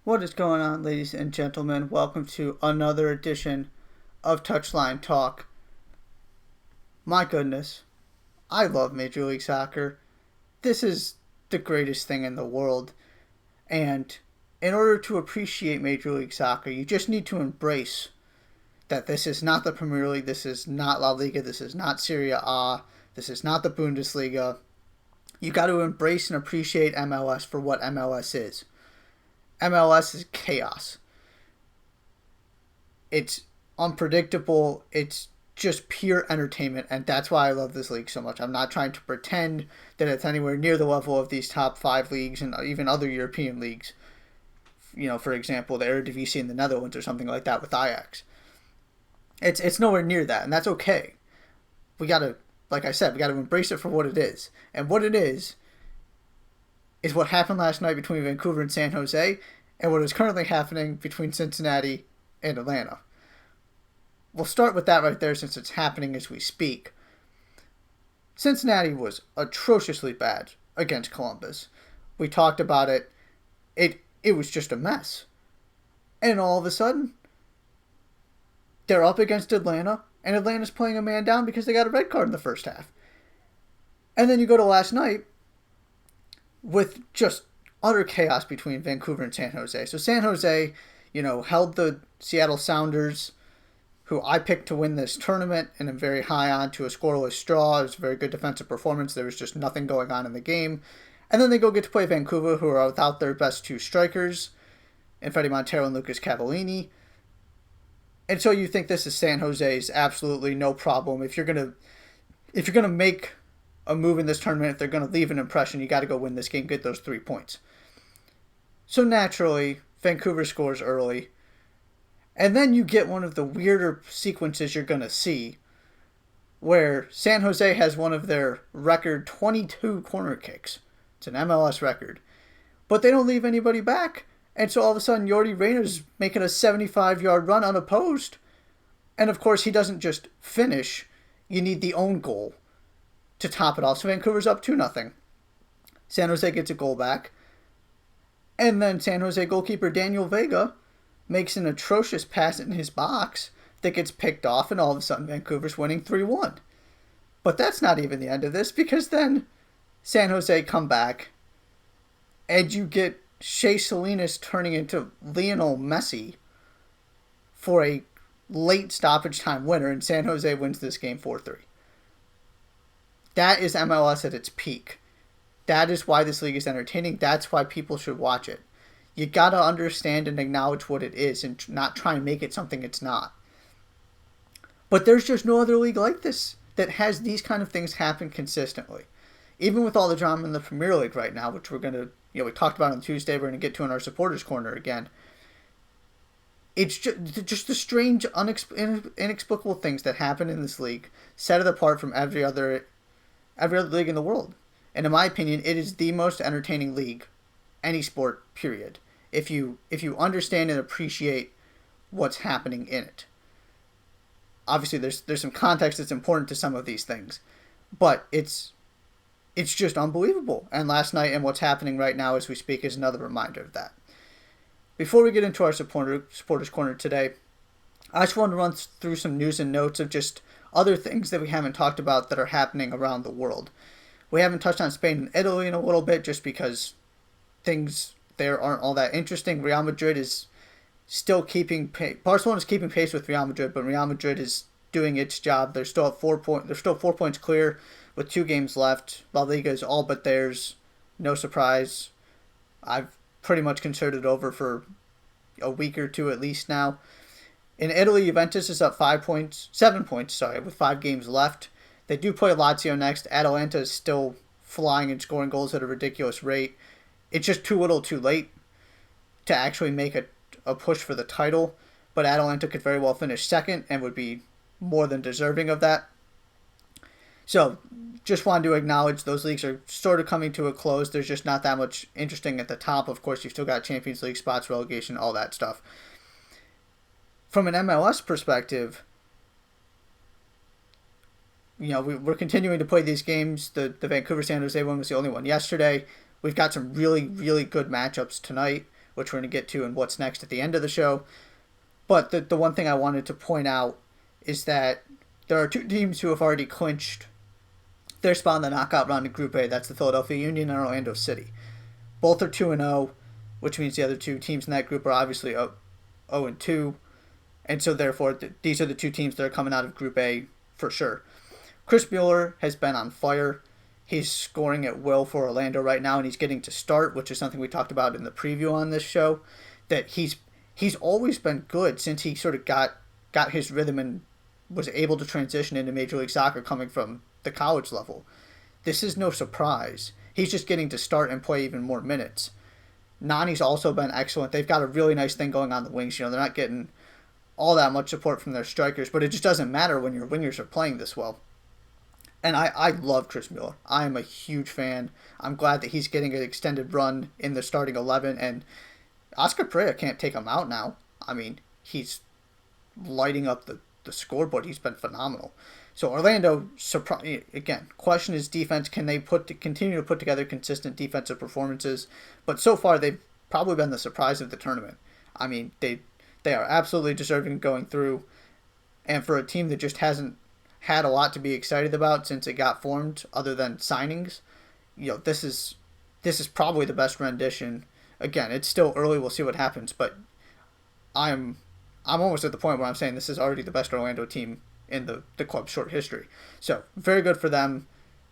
What is going on, ladies and gentlemen? Welcome to another edition of Touchline Talk. My goodness, I love Major League Soccer. This is the greatest thing in the world. And in order to appreciate Major League Soccer, you just need to embrace that this is not the Premier League, this is not La Liga, this is not Serie A, this is not the Bundesliga. You got to embrace and appreciate MLS for what MLS is. MLS is chaos. It's unpredictable. It's just pure entertainment, and that's why I love this league so much. I'm not trying to pretend that it's anywhere near the level of these top 5 leagues and even other European leagues. For example, the Eredivisie in the Netherlands or something like that with Ajax. It's nowhere near that, and that's okay. We gotta, like I said, we gotta embrace it for what it is. And what it is what happened last night between Vancouver and San Jose, and what is currently happening between Cincinnati and Atlanta. We'll start with that right there since it's happening as we speak. Cincinnati was atrociously bad against Columbus. We talked about it. It was just a mess. And all of a sudden, they're up against Atlanta, and Atlanta's playing a man down because they got a red card in the first half. And then you go to last night, with just utter chaos between Vancouver and San Jose. So San Jose, held the Seattle Sounders, who I picked to win this tournament and am very high on, to a scoreless draw. It was a very good defensive performance. There was just nothing going on in the game. And then they go get to play Vancouver, who are without their best 2 strikers, and Freddie Montero and Lucas Cavallini. And so you think this is San Jose's absolutely no problem. If you're gonna make a move in this tournament, if they're going to leave an impression, you got to go win this game, get those 3 points. So naturally, Vancouver scores early. And then you get one of the weirder sequences you're going to see, where San Jose has one of their record 22 corner kicks. It's an MLS record. But they don't leave anybody back. And so all of a sudden, Yordi Reyna's making a 75-yard run unopposed. And of course, he doesn't just finish. You need the own goal to top it off. So Vancouver's up 2-0. San Jose gets a goal back. And then San Jose goalkeeper Daniel Vega makes an atrocious pass in his box that gets picked off, and all of a sudden Vancouver's winning 3-1. But that's not even the end of this, because then San Jose come back, and you get Shea Salinas turning into Lionel Messi for a late stoppage time winner, and San Jose wins this game 4-3. That is MLS at its peak. That is why this league is entertaining. That's why people should watch it. You gotta understand and acknowledge what it is and not try and make it something it's not. But there's just no other league like this that has these kind of things happen consistently. Even with all the drama in the Premier League right now, which we're gonna, we talked about on Tuesday, we're gonna get to in our supporters corner again. It's just the strange, inexplicable things that happen in this league set it apart from every other league in the world. And in my opinion, it is the most entertaining league, any sport, period. If you understand and appreciate what's happening in it. Obviously, there's some context that's important to some of these things, but it's just unbelievable. And last night and what's happening right now as we speak is another reminder of that. Before we get into our supporters corner today, I just want to run through some news and notes of just other things that we haven't talked about that are happening around the world. We haven't touched on Spain and Italy in a little bit just because things there aren't all that interesting. Real Madrid is still keeping pace. Barcelona is keeping pace with Real Madrid, but Real Madrid is doing its job. They're still at 4 points. They're still 4 points clear with 2 games left. La Liga is all but theirs. No surprise. I've pretty much considered it over for a week or 2 at least now. In Italy, Juventus is up 7 points, with 5 games left. They do play Lazio next. Atalanta is still flying and scoring goals at a ridiculous rate. It's just too little too late to actually make a push for the title, but Atalanta could very well finish second and would be more than deserving of that. So, just wanted to acknowledge those leagues are sort of coming to a close. There's just not that much interesting at the top. Of course, you've still got Champions League spots, relegation, all that stuff. From an MLS perspective, we're continuing to play these games. The Vancouver San Jose one was the only one yesterday. We've got some really, really good matchups tonight which we're going to get to and what's next at the end of the show. But the one thing I wanted to point out is that there are two teams who have already clinched their spot in the knockout round in Group A. That's the Philadelphia Union and Orlando City. Both are 2-0, which means the other two teams in that group are obviously 0-2. And so therefore, these are the two teams that are coming out of Group A for sure. Chris Mueller has been on fire. He's scoring at will for Orlando right now, and he's getting to start, which is something we talked about in the preview on this show, that he's always been good since he sort of got his rhythm and was able to transition into Major League Soccer coming from the college level. This is no surprise. He's just getting to start and play even more minutes. Nani's also been excellent. They've got a really nice thing going on the wings. They're not getting all that much support from their strikers, but it just doesn't matter when your wingers are playing this well. And I love Chris Mueller. I am a huge fan. I'm glad that he's getting an extended run in the starting 11, and Oscar Pereira can't take him out now. I mean, he's lighting up the scoreboard. He's been phenomenal. So Orlando, again, question is defense. Can they continue to put together consistent defensive performances? But so far, they've probably been the surprise of the tournament. I mean, they are absolutely deserving of going through. And for a team that just hasn't had a lot to be excited about since it got formed, other than signings, this is probably the best rendition. Again, it's still early. We'll see what happens, but I'm almost at the point where I'm saying this is already the best Orlando team in the club's short history. So very good for them.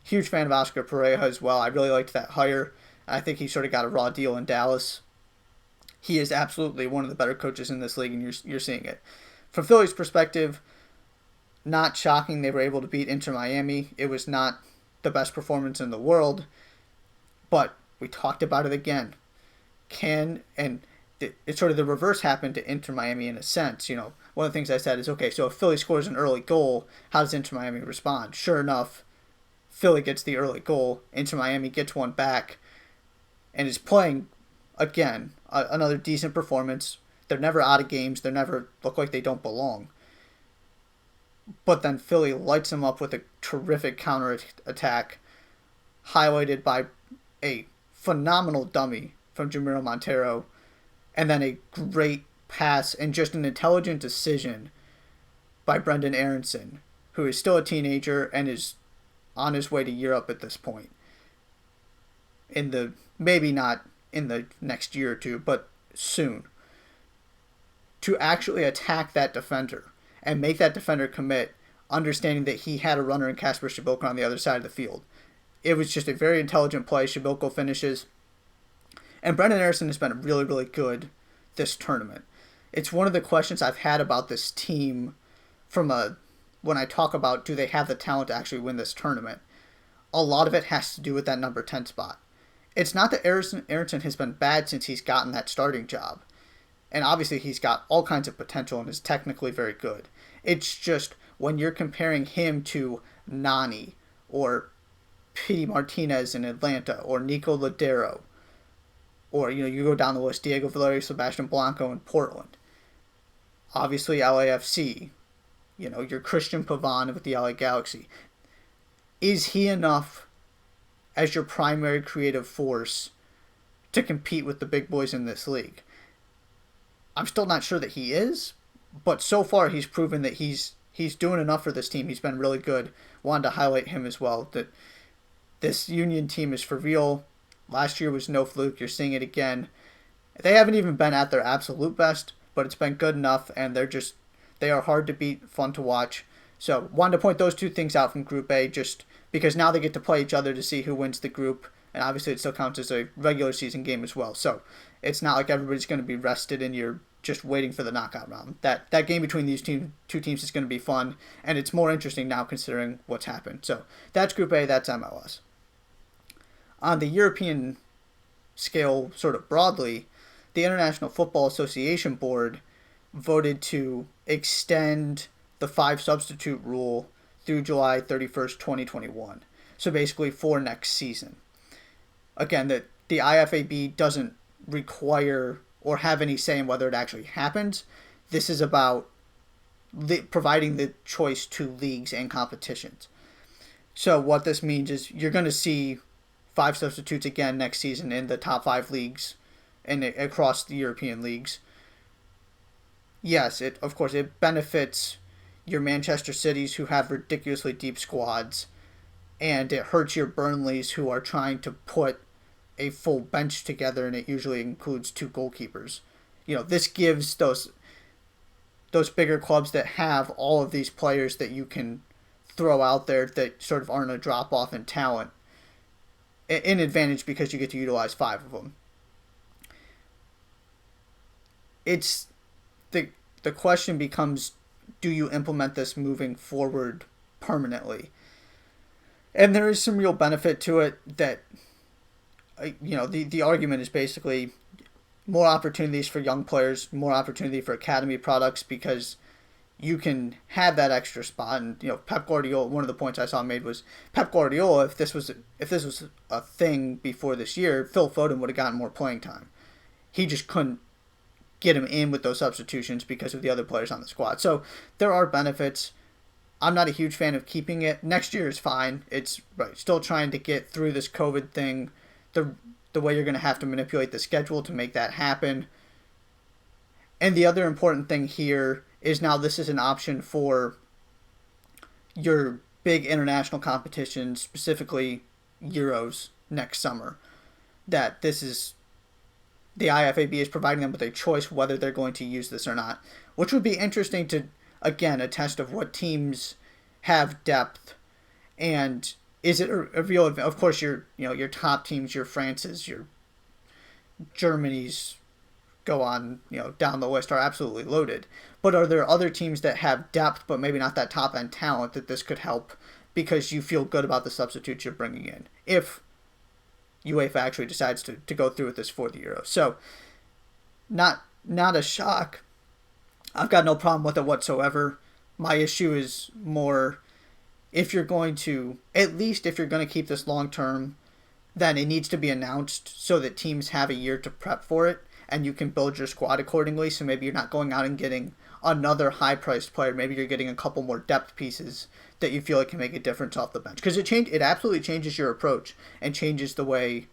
Huge fan of Oscar Pereira as well. I really liked that hire. I think he sort of got a raw deal in Dallas. He is absolutely one of the better coaches in this league, and you're seeing it. From Philly's perspective, not shocking they were able to beat Inter Miami. It was not the best performance in the world, but we talked about it again. It's sort of the reverse happened to Inter Miami in a sense. One of the things I said is, okay, so if Philly scores an early goal, how does Inter Miami respond? Sure enough, Philly gets the early goal. Inter Miami gets one back and is playing, again, another decent performance. They're never out of games. They never look like they don't belong. But then Philly lights them up with a terrific counter-attack, highlighted by a phenomenal dummy from Jamiro Montero, and then a great pass and just an intelligent decision by Brendan Aronson, who is still a teenager and is on his way to Europe at this point. Maybe not in the next year or two, but soon. To actually attack that defender and make that defender commit, understanding that he had a runner in Kasper Shabilko on the other side of the field. It was just a very intelligent play. Shabilko finishes. And Brendan Aronson has been really, really good this tournament. It's one of the questions I've had about this team when I talk about do they have the talent to actually win this tournament. A lot of it has to do with that number 10 spot. It's not that Aronson has been bad since he's gotten that starting job. And obviously he's got all kinds of potential and is technically very good. It's just when you're comparing him to Nani or Pity Martinez in Atlanta or Nico Ladero, or you go down the list, Diego Valerio, Sebastian Blanco in Portland. Obviously LAFC, your Christian Pavon with the LA Galaxy. Is he enough as your primary creative force to compete with the big boys in this league? I'm still not sure that he is, but so far he's proven that he's doing enough for this team. He's been really good. Wanted to highlight him as well, that this Union team is for real. Last year was no fluke. You're seeing it again. They haven't even been at their absolute best, but it's been good enough, and they are hard to beat, fun to watch. So wanted to point those two things out from Group A, just because now they get to play each other to see who wins the group, and obviously it still counts as a regular season game as well. So it's not like everybody's going to be rested and you're just waiting for the knockout round. That game between these two teams is going to be fun, and it's more interesting now considering what's happened. So that's Group A, that's MLS. On the European scale, sort of broadly, the International Football Association Board voted to extend the 5 substitute rule through July 31st, 2021. So basically for next season. Again, the IFAB doesn't require or have any say in whether it actually happens. This is about providing the choice to leagues and competitions. So what this means is you're going to see 5 substitutes again next season in the top 5 leagues and across the European leagues. Yes, it of course it benefits your Manchester Cities who have ridiculously deep squads, and it hurts your Burnleys who are trying to put a full bench together, and it usually includes two goalkeepers. This gives those bigger clubs that have all of these players that you can throw out there that sort of aren't a drop off in talent an advantage because you get to utilize five of them. It's the question becomes, do you implement this moving forward permanently? And there is some real benefit to it that the argument is basically more opportunities for young players, more opportunity for academy products, because you can have that extra spot. And Pep Guardiola, one of the points I saw made was Pep Guardiola, if this was a thing before this year, Phil Foden would have gotten more playing time. He just couldn't get him in with those substitutions because of the other players on the squad. So there are benefits. I'm not a huge fan of keeping it. Next year is fine. It's still trying to get through this COVID thing. The way you're going to have to manipulate the schedule to make that happen. And the other important thing here is now this is an option for your big international competitions, specifically Euros next summer. That this is the IFAB is providing them with a choice whether they're going to use this or not, which would be interesting to, again, a test of what teams have depth, and is it a real, of course, your top teams, your France's, your Germany's, go on, down the list, are absolutely loaded. But are there other teams that have depth but maybe not that top end talent that this could help because you feel good about the substitutes you're bringing in? If UEFA actually decides to go through with this for the Euro. So, not a shock. I've got no problem with it whatsoever. My issue is more, if you're going to keep this long term, then it needs to be announced so that teams have a year to prep for it and you can build your squad accordingly. So maybe you're not going out and getting another high-priced player. Maybe you're getting a couple more depth pieces that you feel like can make a difference off the bench. Because it absolutely changes your approach and changes the way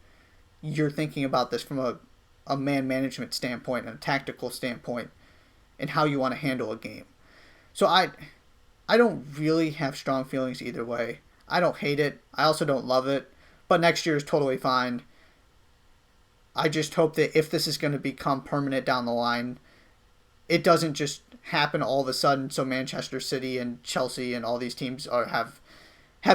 you're thinking about this from a man management standpoint and a tactical standpoint and how you want to handle a game. So I don't really have strong feelings either way. I don't hate it. I also don't love it. But next year is totally fine. I just hope that if this is going to become permanent down the line, it doesn't just happen all of a sudden. So Manchester City and Chelsea and all these teams have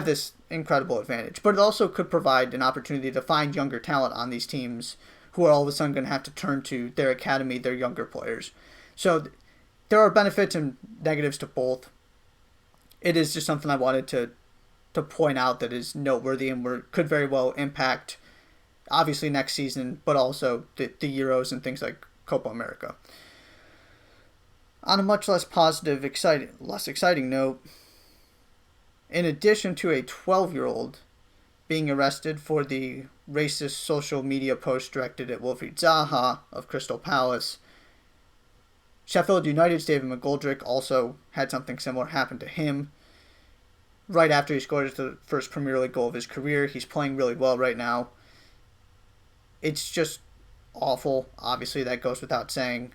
this incredible advantage. But it also could provide an opportunity to find younger talent on these teams who are all of a sudden going to have to turn to their academy, their younger players. So there are benefits and negatives to both. It is just something I wanted to point out that is noteworthy and could very well impact, obviously, next season, but also the Euros and things like Copa America. On a much less positive, less exciting note, in addition to a 12-year-old being arrested for the racist social media post directed at Wilfried Zaha of Crystal Palace, Sheffield United's David McGoldrick also had something similar happen to him. Right after he scored the first Premier League goal of his career, he's playing really well right now. It's just awful. Obviously, that goes without saying.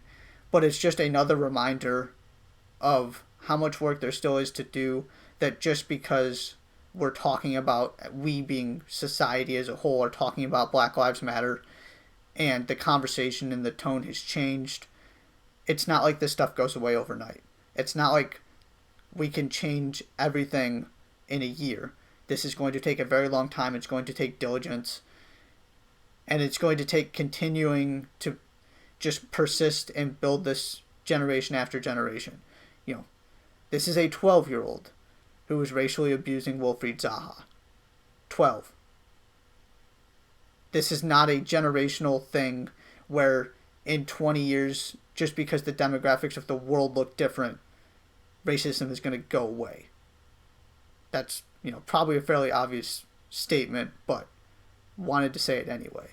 But it's just another reminder of how much work there still is to do, that just because we're talking about, we being society as a whole, are talking about Black Lives Matter, and the conversation and the tone has changed, it's not like this stuff goes away overnight. It's not like we can change everything in a year. This is going to take a very long time. It's going to take diligence. And it's going to take continuing to just persist and build this generation after generation. This is a 12-year-old who was racially abusing Wilfried Zaha. 12. This is not a generational thing where in 20 years, just because the demographics of the world look different, racism is going to go away. That's, probably a fairly obvious statement, but wanted to say it anyway.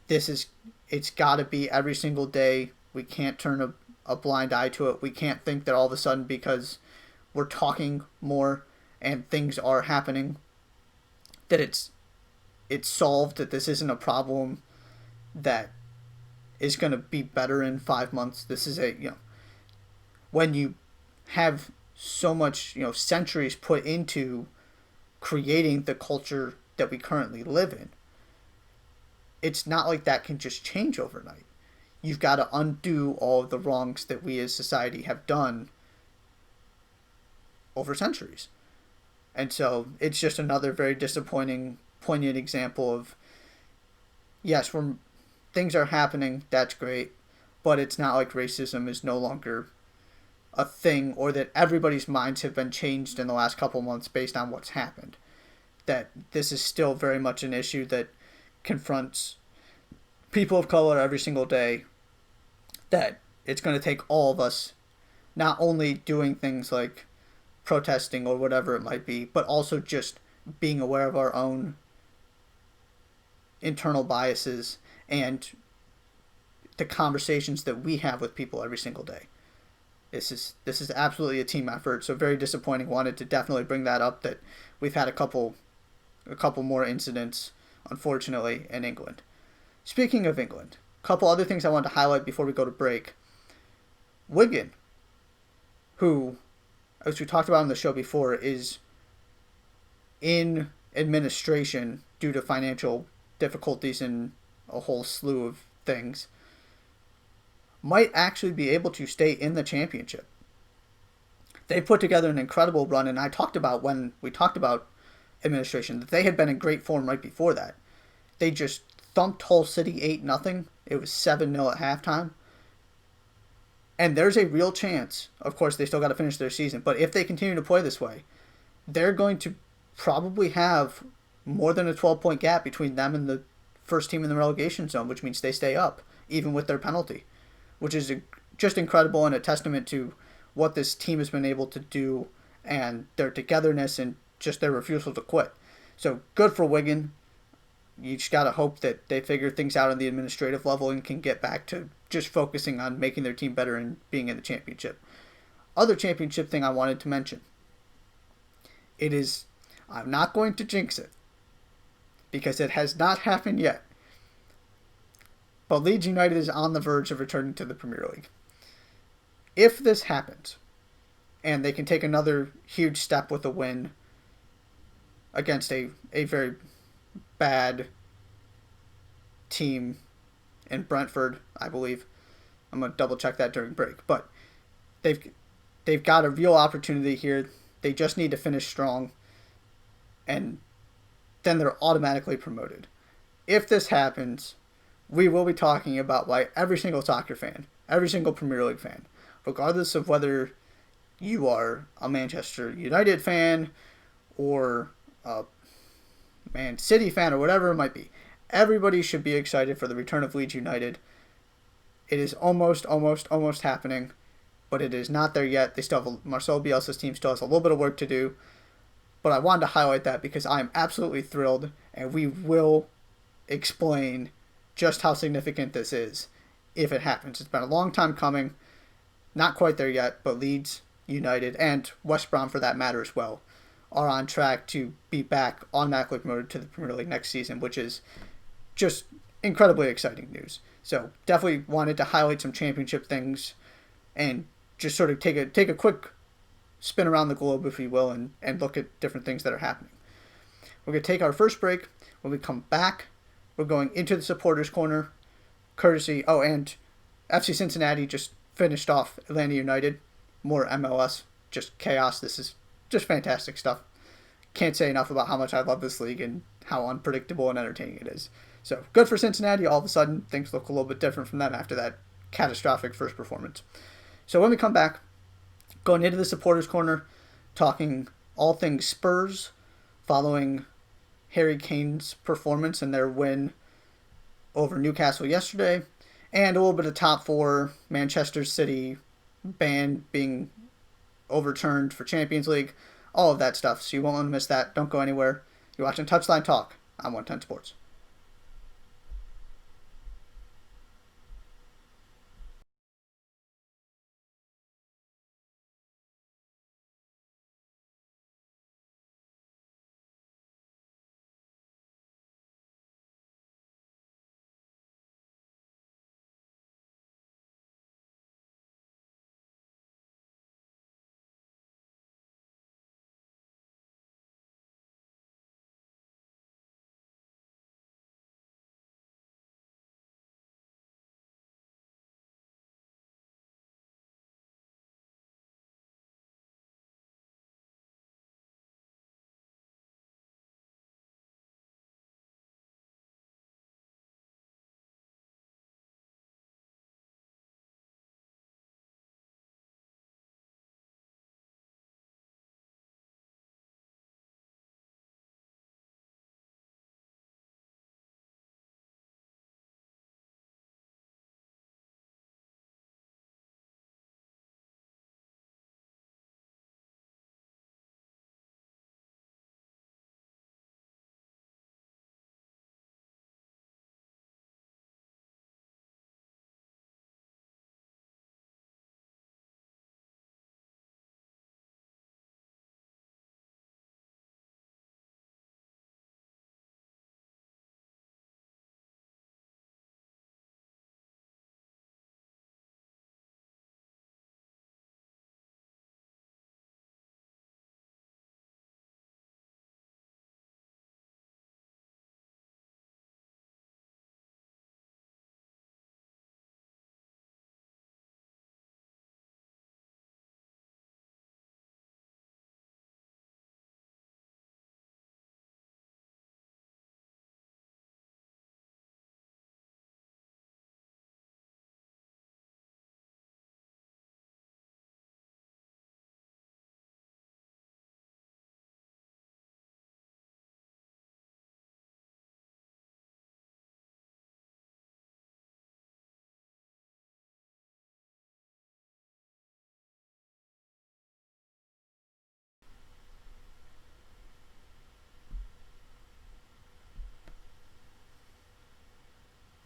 It's got to be every single day. We can't turn a blind eye to it. We can't think that all of a sudden, because we're talking more and things are happening, that it's solved, that this isn't a problem that is going to be better in 5 months. This is when you have so much, centuries put into creating the culture that we currently live in, it's not like that can just change overnight. You've got to undo all of the wrongs that we as society have done over centuries. And so it's just another very disappointing, poignant example of, yes, things are happening, that's great, but it's not like racism is no longer a thing, or that everybody's minds have been changed in the last couple months based on what's happened. That this is still very much an issue that confronts people of color every single day, that it's going to take all of us not only doing things like protesting or whatever it might be, but also just being aware of our own internal biases and the conversations that we have with people every single day. This is absolutely a team effort. So very disappointing. Wanted to definitely bring that up, that we've had a couple more incidents, unfortunately, in England. Speaking of England, a couple other things I wanted to highlight before we go to break. Wigan, who, as we talked about on the show before, is in administration due to financial difficulties and a whole slew of things, might actually be able to stay in the championship. They put together an incredible run, and I talked about when we talked about administration that they had been in great form right before that. They just thumped Hull City 8-0. It was 7-0 at halftime. And there's a real chance, of course they still got to finish their season, but if they continue to play this way, they're going to probably have more than a 12-point gap between them and the first team in the relegation zone, which means they stay up, even with their penalty, which is just incredible and a testament to what this team has been able to do and their togetherness and just their refusal to quit. So good for Wigan. You just got to hope that they figure things out on the administrative level and can get back to just focusing on making their team better and being in the championship. Other championship thing I wanted to mention. I'm not going to jinx it, because it has not happened yet, but Leeds United is on the verge of returning to the Premier League. If this happens, and they can take another huge step with a win against a very bad team in Brentford, I believe. I'm going to double check that during break. But they've got a real opportunity here. They just need to finish strong, and then they're automatically promoted. If this happens, we will be talking about why every single soccer fan, every single Premier League fan, regardless of whether you are a Manchester United fan or a Man City fan or whatever it might be, everybody should be excited for the return of Leeds United. It is almost happening, but it is not there yet. They still have Marcelo Bielsa's team still has a little bit of work to do, but I wanted to highlight that because I'm absolutely thrilled, and we will explain just how significant this is if it happens. It's been a long time coming, not quite there yet, but Leeds United and West Brom for that matter as well are on track to be back automatically promoted to the Premier League next season, which is just incredibly exciting news. So definitely wanted to highlight some championship things and just sort of take a quick spin around the globe, if you will, and look at different things that are happening. We're going to take our first break. When we come back, we're going into the supporters corner, courtesy, and FC Cincinnati just finished off Atlanta United. More MLS, just chaos. This is just fantastic stuff. Can't say enough about how much I love this league and how unpredictable and entertaining it is. So good for Cincinnati. All of a sudden, things look a little bit different from them after that catastrophic first performance. So when we come back, going into the supporters corner, talking all things Spurs, following Harry Kane's performance and their win over Newcastle yesterday, and a little bit of top four, Manchester City ban being overturned for Champions League, all of that stuff. So you won't want to miss that. Don't go anywhere. You're watching Touchline Talk on 110 Sports.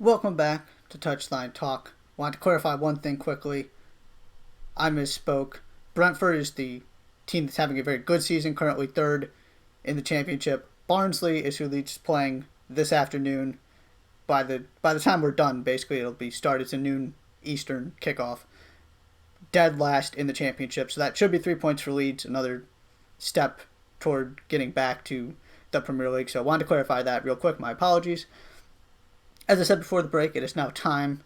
Welcome back to Touchline Talk. Want to clarify one thing quickly. I misspoke. Brentford is the team that's having a very good season, currently third in the championship. Barnsley is who leads playing this afternoon. By the time we're done, basically it'll be started. It's a noon Eastern kickoff. Dead last in the championship, so that should be 3 points for Leeds. Another step toward getting back to the Premier League. So I wanted to clarify that real quick. My apologies. As I said before the break, it is now time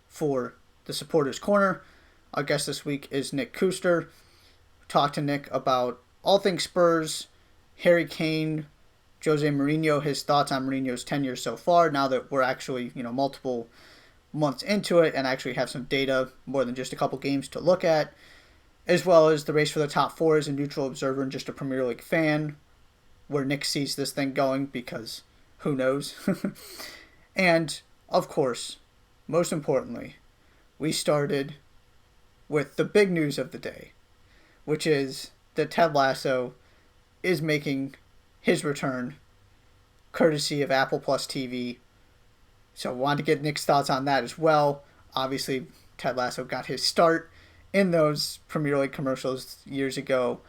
for the Supporters Corner. Our guest this week is Nick Kuster. Talk to Nick about all things Spurs, Harry Kane, Jose Mourinho, his thoughts on Mourinho's tenure so far, now that we're actually, multiple months into it and actually have some data, more than just a couple games to look at, as well as the race for the top four as a neutral observer and just a Premier League fan, where Nick sees this thing going, because who knows? And, of course, most importantly, we started with the big news of the day, which is that Ted Lasso is making his return, courtesy of Apple Plus TV. So I wanted to get Nick's thoughts on that as well. Obviously, Ted Lasso got his start in those Premier League commercials years ago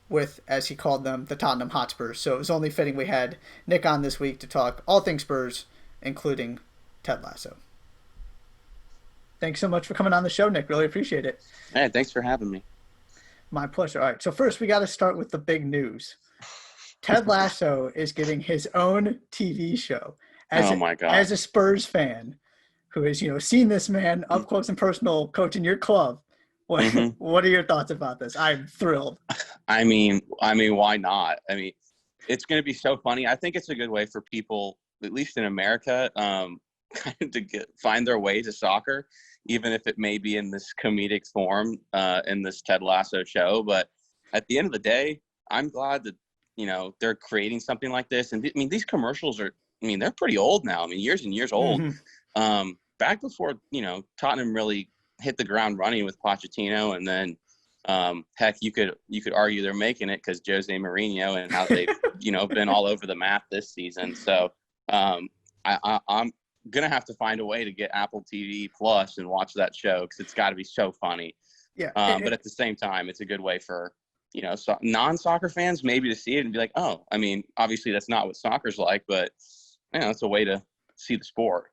with, as he called them, the Tottenham Hotspurs. So it was only fitting we had Nick on this week to talk all things Spurs, including Ted Lasso. Thanks so much for coming on the show, Nick. Really appreciate it. Hey, thanks for having me. My pleasure. All right, so first we got to start with the big news. Ted Lasso is getting his own TV show. Oh my God. As a Spurs fan who has, seen this man up close and personal coaching your club, what are your thoughts about this? I'm thrilled. I mean, why not? I mean, it's going to be so funny. I think it's a good way for people, at least in America, kind of to find their way to soccer, even if it may be in this comedic form in this Ted Lasso show. But at the end of the day, I'm glad that, they're creating something like this. And these commercials are, they're pretty old now. Years and years old. Mm-hmm. Back before, Tottenham really hit the ground running with Pochettino, and then heck, you could argue they're making it because Jose Mourinho and how they've been all over the map this season. So I'm gonna have to find a way to get Apple TV Plus and watch that show because it's got to be so funny. Yeah. But at the same time, it's a good way for non-soccer fans maybe to see it and be like, oh, obviously that's not what soccer's like, but it's a way to see the sport.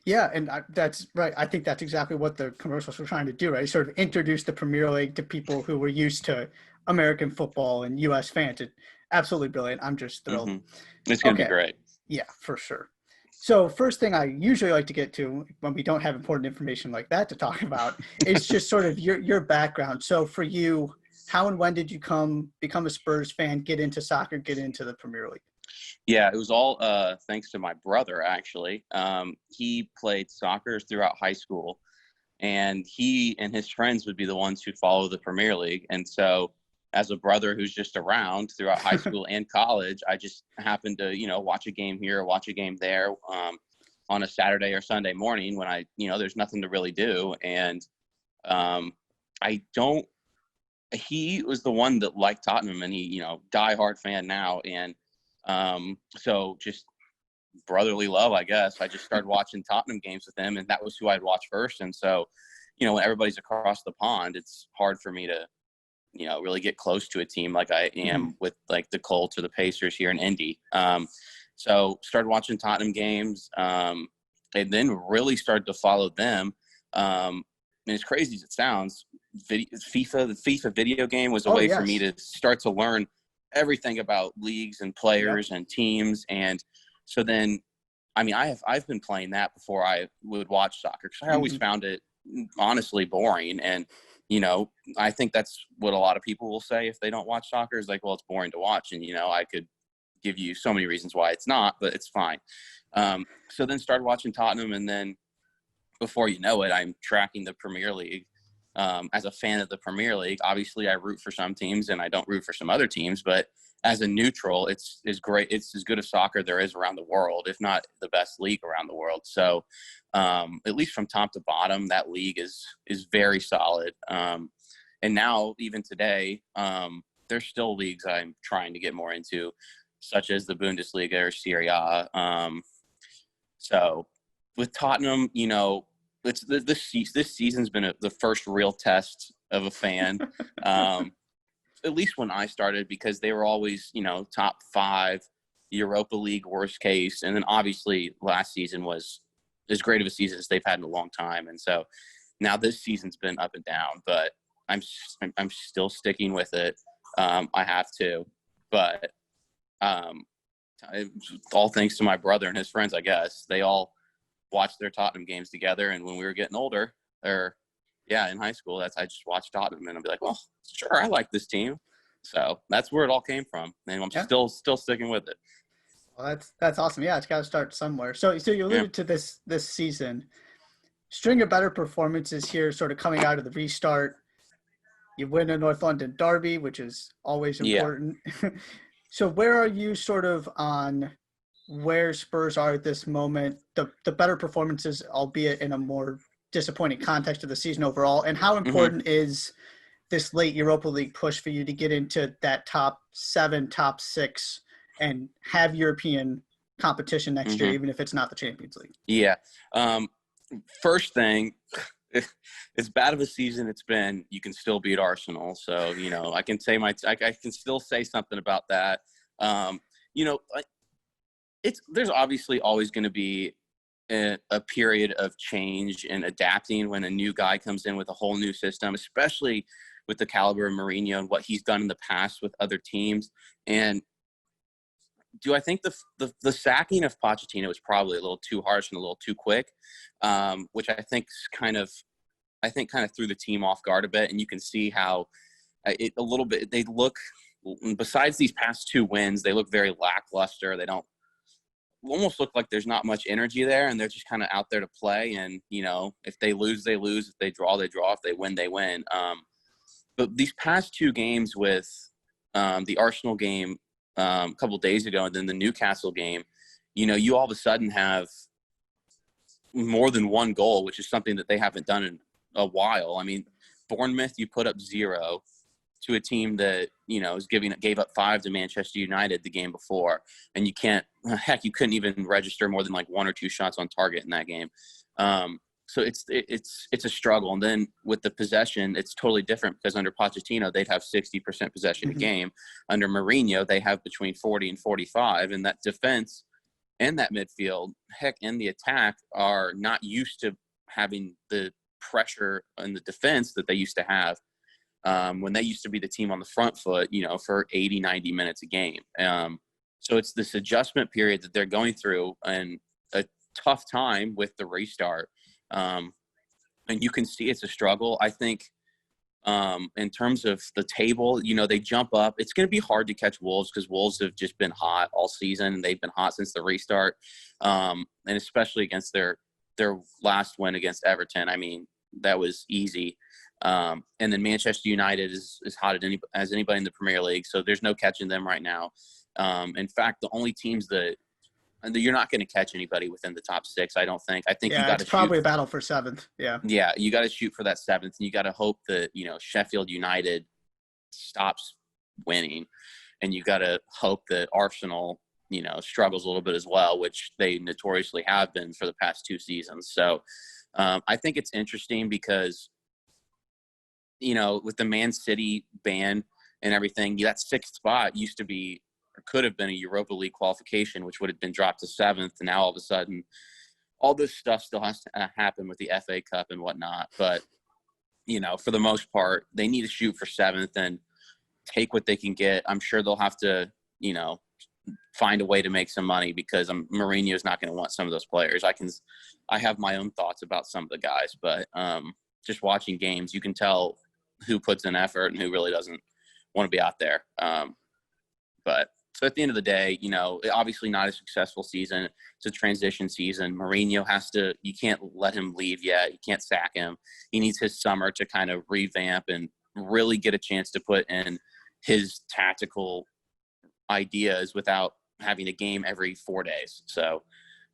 Yeah, and that's right. I think that's exactly what the commercials were trying to do, right? Sort of introduce the Premier League to people who were used to American football and U.S. fans. It's absolutely brilliant. I'm just thrilled. Mm-hmm. It's going to be great. Yeah, for sure. So first thing I usually like to get to when we don't have important information like that to talk about is just sort of your background. So for you, how and when did you become a Spurs fan, get into soccer, get into the Premier League? Yeah, it was all thanks to my brother, actually. He played soccer throughout high school, and he and his friends would be the ones who follow the Premier League. And so as a brother who's just around throughout high school and college, I just happened to, watch a game here, watch a game there on a Saturday or Sunday morning when there's nothing to really do. And he was the one that liked Tottenham, and he, diehard fan now. And so just brotherly love, I guess. I just started watching Tottenham games with him, and that was who I'd watch first. And so, when everybody's across the pond, it's hard for me to, really get close to a team like I am with like the Colts or the Pacers here in Indy. So started watching Tottenham games, and then really started to follow them. And as crazy as it sounds, the FIFA video game was a way for me to start to learn everything about leagues and players and teams. And so then, I've been playing that before I would watch soccer because I always found it honestly boring. And, I think that's what a lot of people will say if they don't watch soccer is like, well, it's boring to watch. And, I could give you so many reasons why it's not, but it's fine. So then started watching Tottenham, and then before you know it, I'm tracking the Premier League. As a fan of the Premier League, obviously I root for some teams and I don't root for some other teams, but as a neutral, it's great. It's as good as soccer there is around the world, if not the best league around the world. So at least from top to bottom, that league is very solid. And now, even today, there's still leagues I'm trying to get more into, such as the Bundesliga or Serie A. So with Tottenham, it's this season's been the first real test of a fan. At least when I started, because they were always, top 5, Europa League worst case, and then obviously last season was as great of a season as they've had in a long time, and so now this season's been up and down, but I'm still sticking with it. I have to, but all thanks to my brother and his friends, I guess. They all watched their Tottenham games together, and when we were getting older, in high school, I just watched Tottenham, and I'd be like, well, sure, I like this team. So that's where it all came from, and I'm still sticking with it. Well, that's awesome. Yeah, it's got to start somewhere. So you alluded to this season. String of better performances here, sort of coming out of the restart. You win a North London derby, which is always important. Yeah. So where are you sort of on where Spurs are at this moment? The better performances, albeit in a more disappointing context of the season overall, and how important is this late Europa League push for you to get into that top 7, top 6, and have European competition next year, even if it's not the Champions League? Yeah. First thing, as bad of a season it's been, you can still beat Arsenal. So, I can say I can still say something about that. There's obviously always going to be a period of change and adapting when a new guy comes in with a whole new system, especially with the caliber of Mourinho and what he's done in the past with other teams. And do I think the sacking of Pochettino was probably a little too harsh and a little too quick, which I think kind of threw the team off guard a bit. And you can see how they look, besides these past 2 wins, they look very lackluster. They don't almost look like there's not much energy there, and they're just kind of out there to play. And, if they lose, they lose. If they draw, they draw. If they win, they win. But these past 2 games with the Arsenal game a couple days ago, and then the Newcastle game, you all of a sudden have more than 1 goal, which is something that they haven't done in a while. I mean, Bournemouth, you put up 0 to a team that, gave up 5 to Manchester United the game before. And you couldn't even register more than like 1 or 2 shots on target in that game. So it's a struggle. And then with the possession, it's totally different, because under Pochettino, they'd have 60% possession a game. Under Mourinho, they have between 40 and 45. And that defense and that midfield, and the attack are not used to having the pressure and the defense that they used to have when they used to be the team on the front foot, for 80, 90 minutes a game. So it's this adjustment period that they're going through, and a tough time with the restart. And you can see it's a struggle. I think in terms of the table, they jump up. It's going to be hard to catch Wolves, because Wolves have just been hot all season, and they've been hot since the restart. And especially against their last win against Everton. I mean, that was easy. And then Manchester United is hot as anybody in the Premier League, so there's no catching them right now. In fact, the only teams that you're not going to catch anybody within the top 6, I don't think. I think you got to it's probably a battle for 7th. Yeah, you got to shoot for that 7th, and you got to hope that Sheffield United stops winning, and you got to hope that Arsenal struggles a little bit as well, which they notoriously have been for the past 2 seasons. So I think it's interesting because with the Man City ban and everything, that 6th spot used to be, or could have been, a Europa League qualification, which would have been dropped to 7th. And now all of a sudden, all this stuff still has to happen with the FA Cup and whatnot. But, for the most part, they need to shoot for 7th and take what they can get. I'm sure they'll have to, find a way to make some money, because Mourinho is not going to want some of those players. I have my own thoughts about some of the guys, but just watching games, you can tell who puts in effort and who really doesn't want to be out there. But so at the end of the day, obviously not a successful season. It's a transition season. Mourinho you can't let him leave yet. You can't sack him. He needs his summer to kind of revamp and really get a chance to put in his tactical ideas without having a game every 4 days. So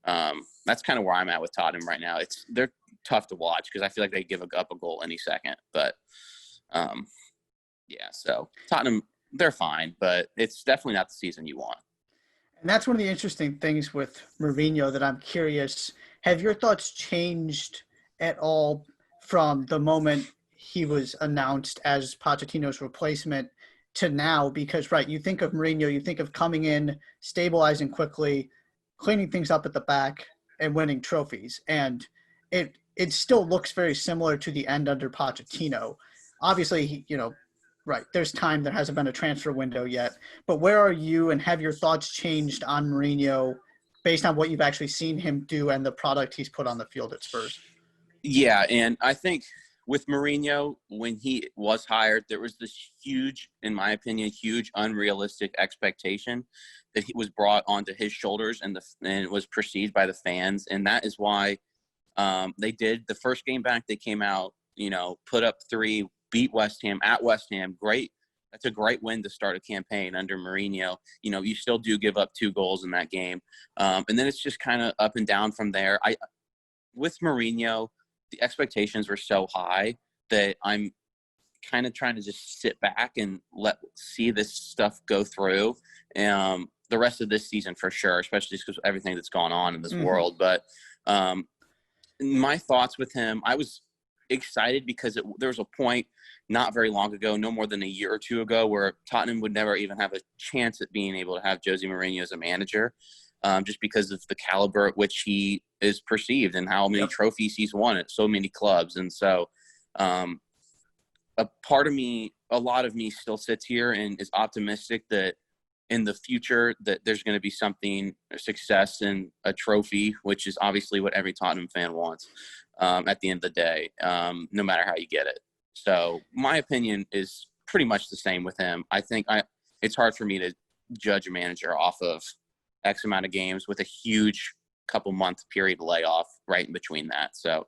that's kind of where I'm at with Tottenham right now. They're tough to watch, because I feel like they give up a goal any second. But so Tottenham, they're fine, but it's definitely not the season you want. And that's one of the interesting things with Mourinho that I'm curious Have your thoughts changed at all from the moment he was announced as Pochettino's replacement to now? Because, right, you think of Mourinho, you think of coming in, stabilizing quickly, cleaning things up at the back, and winning trophies. And it still looks very similar to the end under Pochettino. Obviously, right, there's time. There hasn't been a transfer window yet. But where are you, and have your thoughts changed on Mourinho based on what you've actually seen him do and the product he's put on the field at Spurs? Yeah, and I think with Mourinho, when he was hired, there was this huge, in my opinion, huge unrealistic expectation that he was brought onto his shoulders, and it was perceived by the fans, and that is why they did the first game back. They came out, put up 3, beat West Ham at West Ham. Great. That's a great win to start a campaign under Mourinho. You still do give up 2 goals in that game, and then it's just kind of up and down from there. With Mourinho, the expectations were so high that I'm kind of trying to just sit back and see this stuff go through. The rest of this season for sure, especially because of everything that's gone on in this world. But my thoughts with him, I was excited because there was a point not very long ago, no more than a year or 2 ago, where Tottenham would never even have a chance at being able to have Jose Mourinho as a manager, just because of the caliber at which he is perceived and how many trophies he's won at so many clubs. And so a lot of me still sits here and is optimistic that in the future that there's going to be a success in a trophy, which is obviously what every Tottenham fan wants at the end of the day, no matter how you get it. So my opinion is pretty much the same with him. I think it's hard for me to judge a manager off of X amount of games with a huge couple month period layoff right in between that. So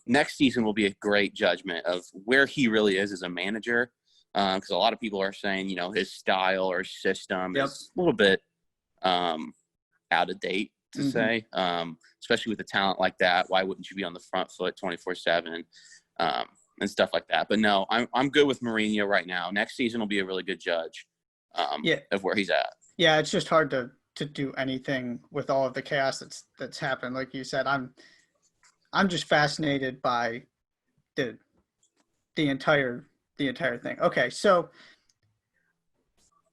next season will be a great judgment of where he really is as a manager. Because a lot of people are saying, his style or system is a little bit out of date to say, especially with a talent like that. Why wouldn't you be on the front foot 24/7 and stuff like that? But no, I'm good with Mourinho right now. Next season will be a really good judge of where he's at. Yeah, it's just hard to do anything with all of the chaos that's happened. Like you said, I'm just fascinated by the entire thing. Okay, so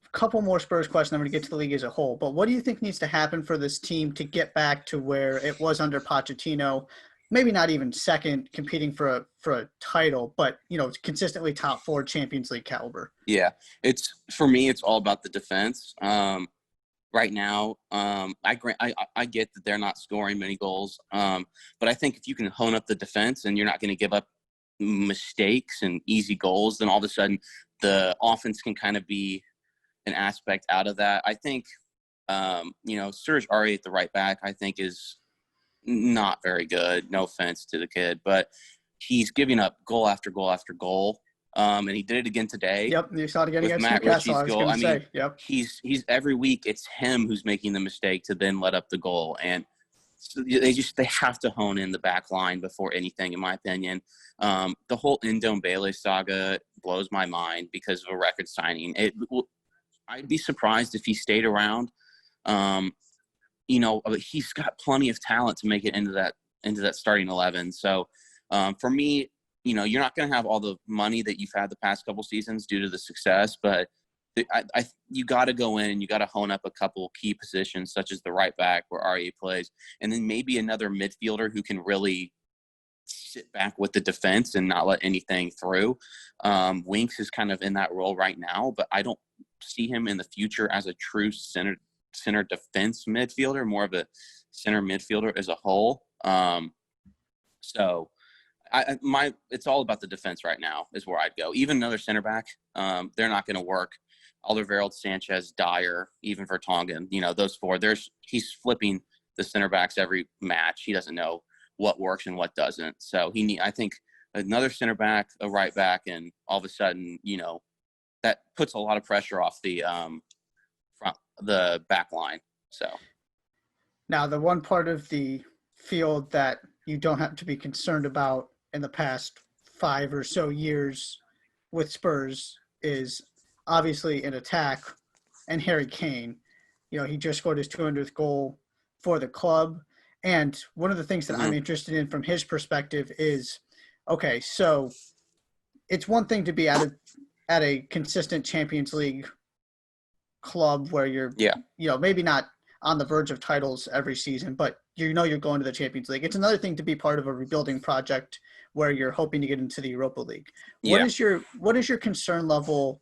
a couple more Spurs questions. I'm going to get to the league as a whole. But what do you think needs to happen for this team to get back to where it was under Pochettino? Maybe not even second, competing for a title, but consistently top 4 Champions League caliber. Yeah, for me, it's all about the defense. Right now, I get that they're not scoring many goals, but I think if you can hone up the defense and you're not going to give up mistakes and easy goals, then all of a sudden the offense can kind of be an aspect out of that. I think Serge Aurier at the right back, I think, is not very good. No offense to the kid, but he's giving up goal after goal after goal. And he did it again today. Yep, you saw it again against Matt Newcastle. Ritchie's goal. Yep. He's every week it's him who's making the mistake to then let up the goal, and so they have to hone in the back line before anything, in my opinion. The whole Ndombele saga blows my mind because of a record signing. I'd be surprised if he stayed around. He's got plenty of talent to make it into that starting 11. So for me, you're not going to have all the money that you've had the past couple seasons due to the success, but you got to go in and you got to hone up a couple key positions, such as the right back where Aurier plays, and then maybe another midfielder who can really sit back with the defense and not let anything through. Winks is kind of in that role right now, but I don't see him in the future as a true center defense midfielder, more of a center midfielder as a whole. So it's all about the defense right now is where I'd go. Even another center back, they're not going to work. Alderweireld, Sanchez, Dyer, even Vertonghen, those 4. He's flipping the center backs every match. He doesn't know what works and what doesn't. So I think another center back, a right back, and all of a sudden, that puts a lot of pressure off the back line. So now the one part of the field that you don't have to be concerned about in the past 5 or so years with Spurs is obviously an attack and Harry Kane. He just scored his 200th goal for the club. And one of the things that I'm Hmm. interested in from his perspective is, okay, so it's one thing to be at a consistent Champions League club where you're, Yeah. maybe not on the verge of titles every season, but you're going to the Champions League. It's another thing to be part of a rebuilding project where you're hoping to get into the Europa League. Yeah. What is your concern level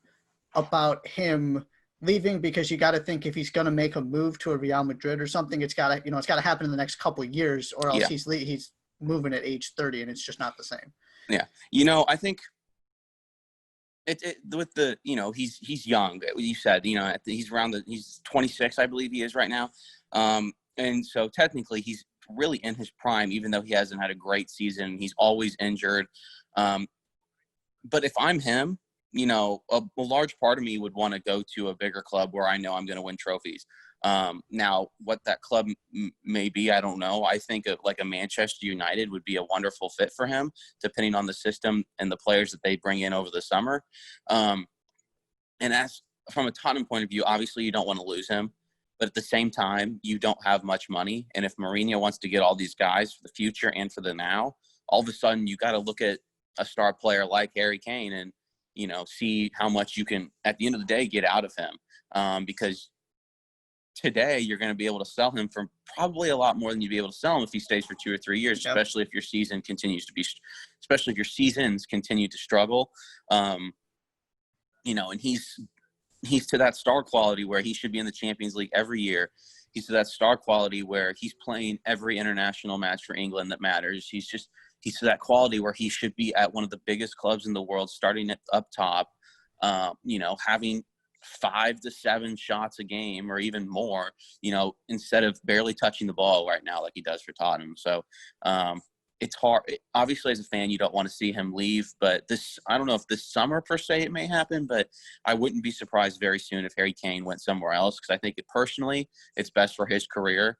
about him leaving? Because you got to think if he's going to make a move to a Real Madrid or something, it's got to happen in the next couple of years, or else Yeah. he's moving at age 30, and it's just not the same. Yeah. I think with the he's young. You said he's 26, I believe he is right now, and so technically he's really in his prime, even though he hasn't had a great season. He's always injured. But if I'm him, a large part of me would want to go to a bigger club where I know I'm going to win trophies. Now, what that club may be, I don't know. I think like a Manchester United would be a wonderful fit for him, depending on the system and the players that they bring in over the summer. And as from a Tottenham point of view, obviously you don't want to lose him. But at the same time, you don't have much money. And if Mourinho wants to get all these guys for the future and for the now, all of a sudden you got to look at a star player like Harry Kane and, see how much you can, at the end of the day, get out of him. Because today you're going to be able to sell him for probably a lot more than you'd be able to sell him if he stays for 2 or 3 years, Yep. especially if your seasons continue to struggle. And he's to that star quality where he should be in the Champions League every year. He's to that star quality where he's playing every international match for England that matters. He's to that quality where he should be at one of the biggest clubs in the world, starting at up top, having 5 to 7 shots a game or even more, instead of barely touching the ball right now like he does for Tottenham. So it's hard. Obviously, as a fan, you don't want to see him leave. But I don't know if this summer per se it may happen, but I wouldn't be surprised very soon if Harry Kane went somewhere else, because I think personally it's best for his career.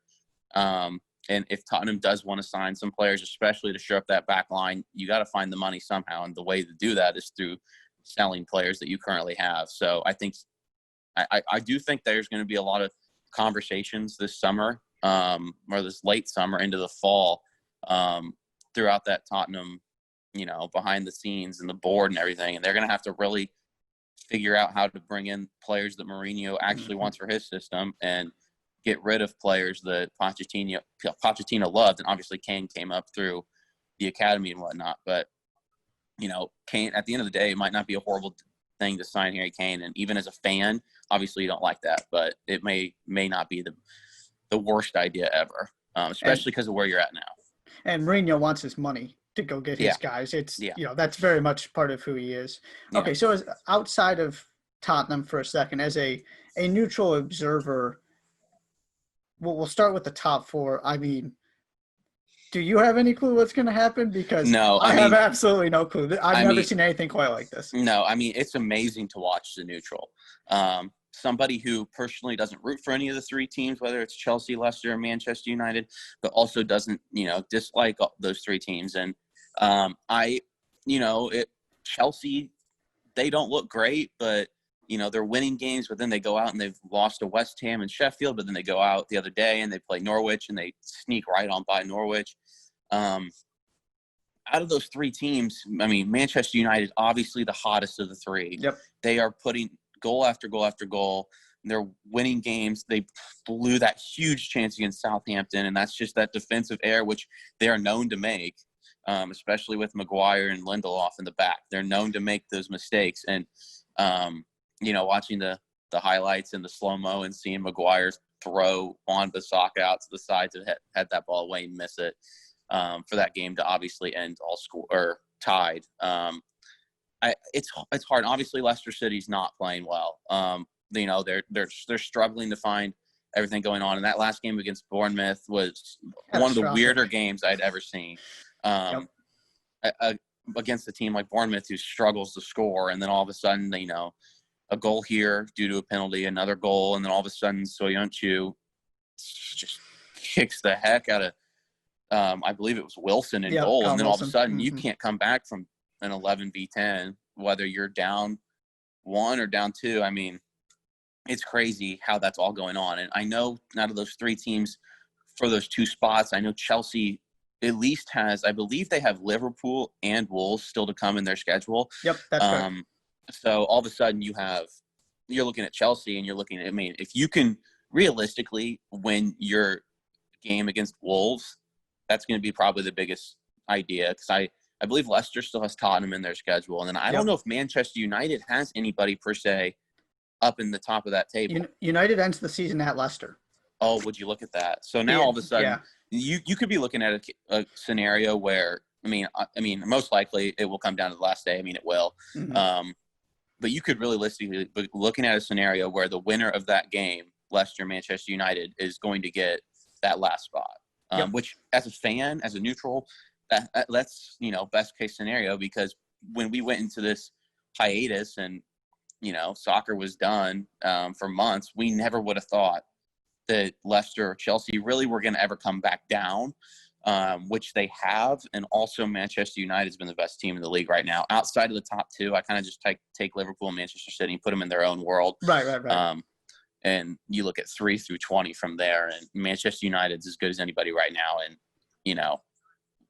And if Tottenham does want to sign some players, especially to shore up that back line, you got to find the money somehow. And the way to do that is through selling players that you currently have. So I do think there's going to be a lot of conversations this summer, or this late summer into the fall, throughout that Tottenham, behind the scenes and the board and everything. And they're going to have to really figure out how to bring in players that Mourinho actually wants for his system and get rid of players that Pochettino loved. And obviously Kane came up through the academy and whatnot. But, Kane, at the end of the day, it might not be a horrible thing to sign Harry Kane. And even as a fan, obviously you don't like that, but it may not be the worst idea ever, especially because of where you're at now. And Mourinho wants his money to go get his guys. It's that's very much part of who he is. Okay, so as outside of Tottenham for a second, as a neutral observer, we'll start with the top 4. I mean, do you have any clue what's going to happen? Because no, I have absolutely no clue. I've never seen anything quite like this. No, it's amazing to watch the neutral. Somebody who personally doesn't root for any of the 3 teams, whether it's Chelsea, Leicester, or Manchester United, but also doesn't, dislike those 3 teams. And Chelsea, they don't look great, but, they're winning games, but then they go out and they've lost to West Ham and Sheffield, but then they go out the other day and they play Norwich and they sneak right on by Norwich. Out of those 3 teams, Manchester United, obviously the hottest of the 3. Yep. They are putting goal after goal after goal. They're winning games. They blew that huge chance against Southampton, and that's just that defensive error, which they are known to make, especially with Maguire and Lindelof in the back. They're known to make those mistakes. And, watching the highlights and the slow-mo and seeing Maguire throw Wan-Bissaka out to the side to head that ball away and miss it, for that game to obviously end all score or tied. It's hard. Obviously, Leicester City's not playing well. They're struggling to find everything going on. And that last game against Bournemouth was one of the weirder games I'd ever seen. Against a team like Bournemouth who struggles to score, and then all of a sudden, a goal here due to a penalty, another goal, and then all of a sudden, Soyuncu just kicks the heck out of. I believe it was Wilson in goal, and then all of a sudden you can't come back from an 11v10, whether you're down 1 or down 2. It's crazy how that's all going on. And I know out of those 3 teams, for those two spots. I know Chelsea at least has, I believe they have Liverpool and Wolves still to come in their schedule. Yep, that's correct. So all of a sudden you're looking at Chelsea and you're looking at, I mean, if you can realistically win your game against Wolves, that's going to be probably the biggest idea, because I believe Leicester still has Tottenham in their schedule. And then I don't know if Manchester United has anybody per se up in the top of that table. United ends the season at Leicester. Oh, would you look at that? So now all of a sudden you could be looking at a scenario where, I mean, most likely it will come down to the last day. I mean, it will. Mm-hmm. But you could realistically be looking at a scenario where the winner of that game, Leicester, Manchester United, is going to get that last spot. Which, as a fan, as a neutral, that's, you know, best case scenario, because when we went into this hiatus and, you know, soccer was done for months, we never would have thought that Leicester or Chelsea really were going to ever come back down, which they have. And also Manchester United has been the best team in the league right now. Outside of the top two, I kind of just take Liverpool and Manchester City and put them in their own world. Right. And you look at 3 through 20 from there, and Manchester United's as good as anybody right now. And, you know,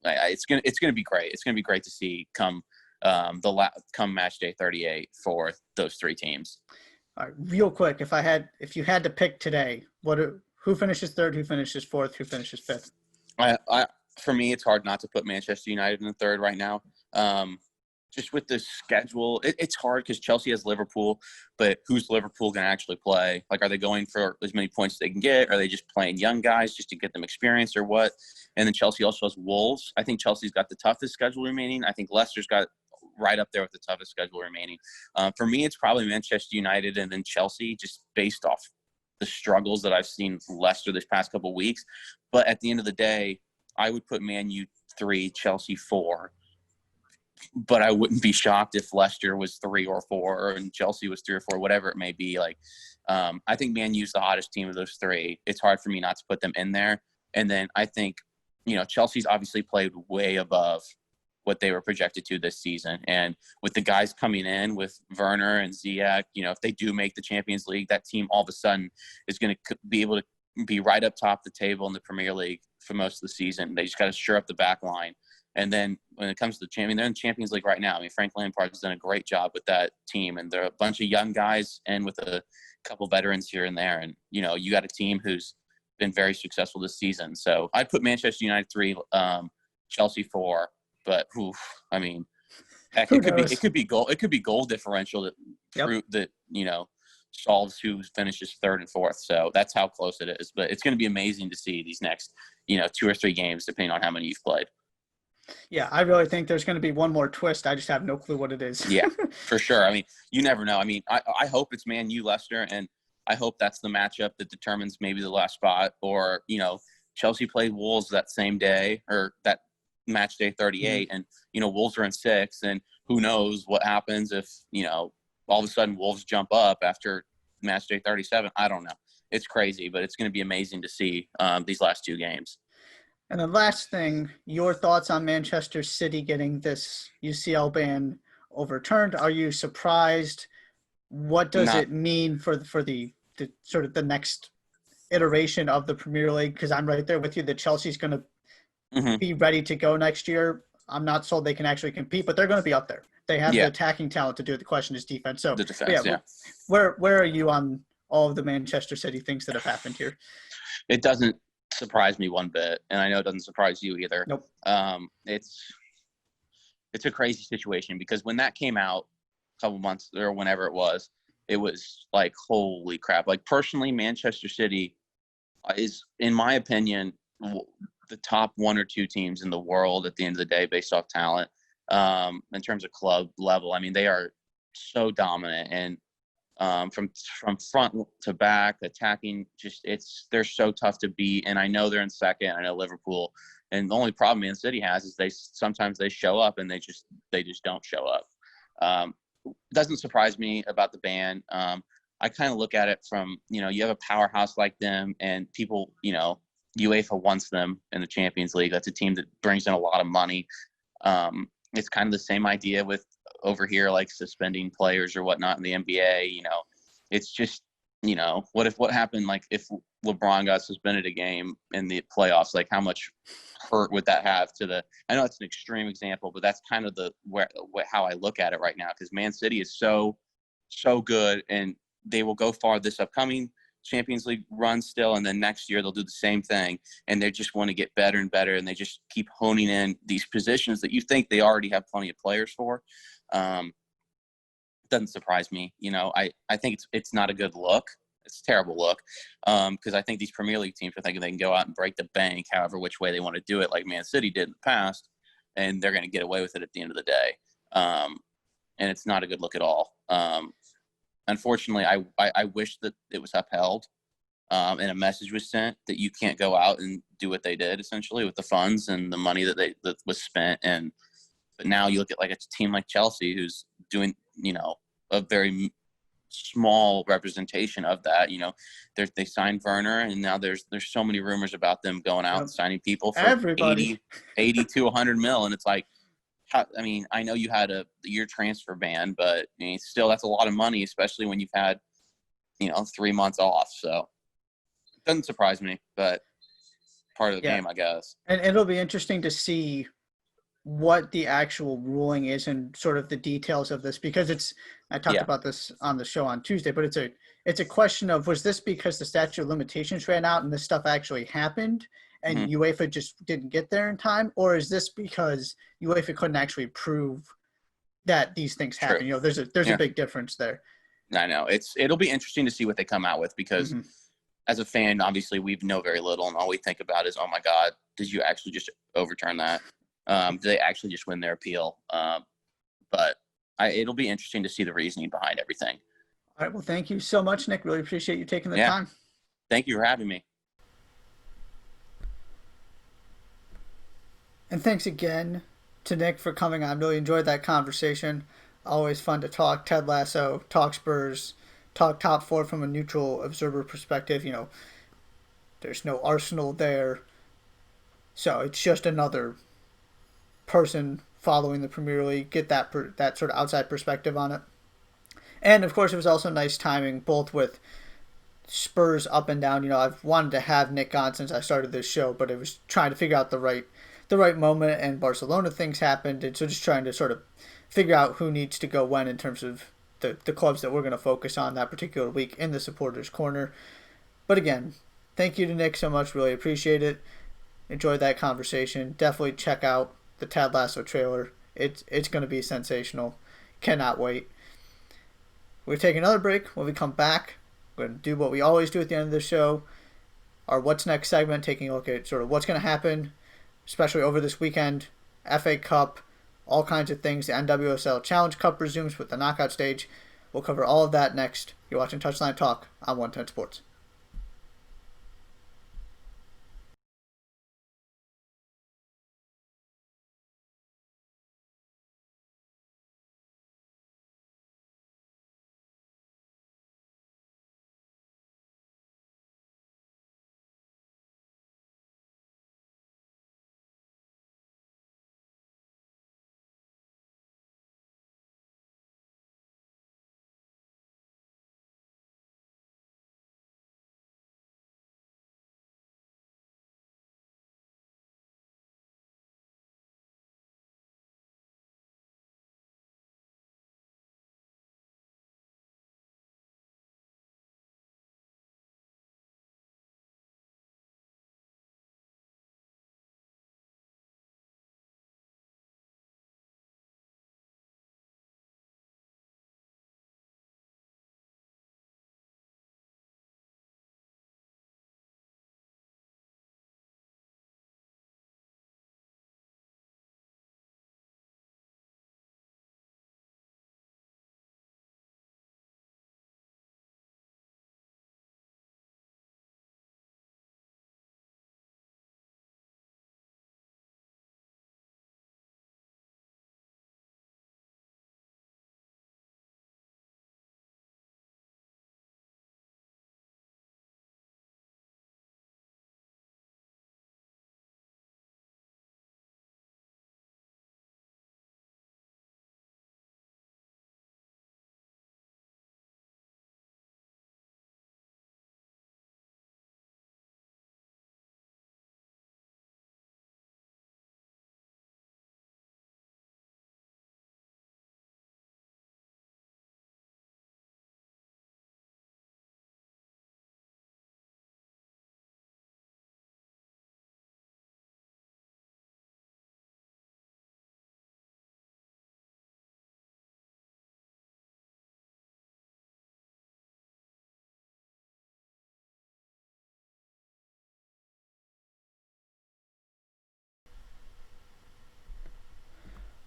it's gonna be great. It's gonna be great to see come match day 38 for those three teams. All right, real quick, if you had to pick today, who finishes third, who finishes fourth, who finishes fifth? For me, it's hard not to put Manchester United in the third right now. Just with the schedule, it's hard because Chelsea has Liverpool, but who's Liverpool going to actually play? Like, are they going for as many points as they can get? Are they just playing young guys just to get them experience, or what? And then Chelsea also has Wolves. I think Chelsea's got the toughest schedule remaining. I think Leicester's got right up there with the toughest schedule remaining. For me, it's probably Manchester United and then Chelsea, just based off the struggles that I've seen Leicester this past couple of weeks. But at the end of the day, I would put Man U 3, Chelsea 4. But I wouldn't be shocked if Leicester was 3 or 4 and Chelsea was 3 or 4, whatever it may be. Like, I think Man U's the hottest team of those three. It's hard for me not to put them in there. And then I think, you know, Chelsea's obviously played way above what they were projected to this season. And with the guys coming in with Werner and Ziyech, you know, if they do make the Champions League, that team all of a sudden is going to be able to be right up top of the table in the Premier League for most of the season. They just got to shore up the back line. And then when it comes to they're in the Champions League right now. I mean, Frank Lampard has done a great job with that team, and they're a bunch of young guys and with a couple veterans here and there. And, you know, you got a team who's been very successful this season. So I'd put Manchester United 3, Chelsea 4, but I mean, heck, it could be goal differential that you know, solves who finishes third and fourth. So that's how close it is. But it's going to be amazing to see these next, you know, 2 or 3 games, depending on how many you've played. Yeah, I really think there's going to be one more twist. I just have no clue what it is. Yeah, for sure. I mean, you never know. I mean, I hope it's Man U Leicester, and I hope that's the matchup that determines maybe the last spot. Or, you know, Chelsea played Wolves that same day, or that match day 38, and, you know, Wolves are in 6, and who knows what happens if, you know, all of a sudden Wolves jump up after match day 37. I don't know. It's crazy, but it's going to be amazing to see these last 2 games. And the last thing, your thoughts on Manchester City getting this UCL ban overturned? Are you surprised? What does it mean for the sort of the next iteration of the Premier League? Because I'm right there with you that Chelsea's going to be ready to go next year. I'm not sold they can actually compete, but they're going to be up there. They have the attacking talent to do it. The question is defense. So, the defense, where are you on all of the Manchester City things that have happened here? It doesn't surprise me one bit, and I know it doesn't surprise you either. Nope. It's a crazy situation, because when that came out a couple months or whenever it was like, holy crap. Like, personally, Manchester City is, in my opinion, the top 1 or 2 teams in the world at the end of the day, based off talent. In terms of club level, I mean, they are so dominant, and from front to back, attacking, they're so tough to beat. And I know they're in second. I know Liverpool, and the only problem Man City has is sometimes they show up and they just don't show up. Doesn't surprise me about the ban. I kind of look at it from, you know, you have a powerhouse like them, and people, you know, UEFA wants them in the Champions League. That's a team that brings in a lot of money. It's kind of the same idea with over here, like suspending players or whatnot in the NBA. You know, it's just what happened, like, if LeBron got suspended a game in the playoffs, like, how much hurt would that have to the – I know it's an extreme example, but that's kind of how I look at it right now, because Man City is so good, and they will go far this upcoming Champions League run still, and then next year they'll do the same thing, and they just want to get better and better, and they just keep honing in these positions that you think they already have plenty of players for. Doesn't surprise me. I think it's not a good look. It's a terrible look, because I think these Premier League teams are thinking they can go out and break the bank however which way they want to do it, like Man City did in the past, and they're going to get away with it at the end of the day. And it's not a good look at all. Unfortunately, I wish that it was upheld, and a message was sent that you can't go out and do what they did, essentially, with the funds and the money that was spent. But now you look at, like, a team like Chelsea, who's doing, a very small representation of that. They signed Werner, and now there's so many rumors about them going out and signing people for Everybody. 80 to 100 mil. And it's like, I know you had a year transfer ban, but still, that's a lot of money, especially when you've had, 3 months off. So it doesn't surprise me, but part of the game, I guess. And it'll be interesting to see what the actual ruling is and sort of the details of this, because I talked about this on the show on Tuesday, but it's a question of, was this because the statute of limitations ran out and this stuff actually happened and UEFA just didn't get there in time, or is this because UEFA couldn't actually prove that these things happen? There's a big difference there. I know it'll be interesting to see what they come out with, because as a fan, obviously we know very little, and all we think about is, oh my God, did you actually just overturn that? Do they actually just win their appeal? But it'll be interesting to see the reasoning behind everything. All right. Well, thank you so much, Nick. Really appreciate you taking the time. Thank you for having me. And thanks again to Nick for coming on. Really enjoyed that conversation. Always fun to talk Ted Lasso, talk Spurs, talk top four from a neutral observer perspective. There's no Arsenal there. So it's just another person following the Premier League, get that sort of outside perspective on it. And of course, it was also nice timing, both with Spurs up and down. I've wanted to have Nick on since I started this show, but it was trying to figure out the right moment, and Barcelona things happened, and so just trying to sort of figure out who needs to go when in terms of the clubs that we're going to focus on that particular week in the Supporters Corner. But again, thank you to Nick so much. Really appreciate it. Enjoyed that conversation. Definitely check out the Ted Lasso trailer. It's going to be sensational. Cannot wait. We're taking another break. When we come back, we're going to do what we always do at the end of the show, our What's Next segment, taking a look at sort of what's going to happen, especially over this weekend, FA Cup, all kinds of things. The NWSL Challenge Cup resumes with the knockout stage. We'll cover all of that next. You're watching Touchline Talk on 110 Sports.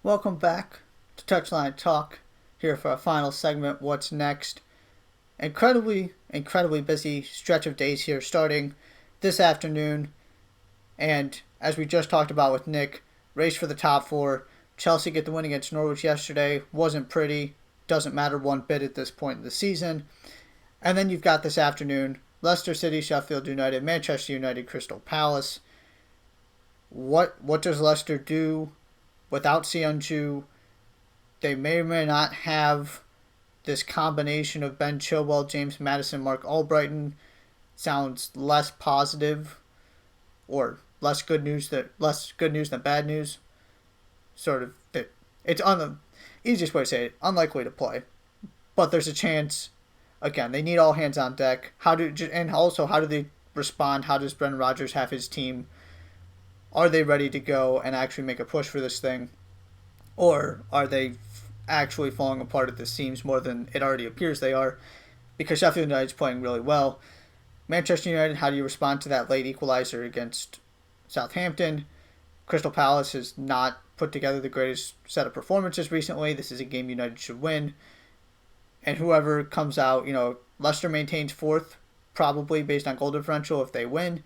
Welcome back to Touchline Talk. Here for our final segment, What's Next? Incredibly busy stretch of days here starting this afternoon. And as we just talked about with Nick, race for the top four. Chelsea get the win against Norwich yesterday. Wasn't pretty. Doesn't matter one bit at this point in the season. And then you've got this afternoon Leicester City, Sheffield United, Manchester United, Crystal Palace. What does Leicester do without Seonju? They may or may not have this combination of Ben Chilwell, James Maddison, Mark Albrighton. Sounds less positive, or less good news than bad news. Sort of it's on the easiest way to say it, unlikely to play. But there's a chance. Again, they need all hands on deck. How do they respond? How does Brendan Rodgers have his team? Are they ready to go and actually make a push for this thing? Or are they actually falling apart at the seams more than it already appears they are? Because Sheffield United is playing really well. Manchester United, how do you respond to that late equalizer against Southampton? Crystal Palace has not put together the greatest set of performances recently. This is a game United should win. And whoever comes out, Leicester maintains fourth, probably based on goal differential if they win,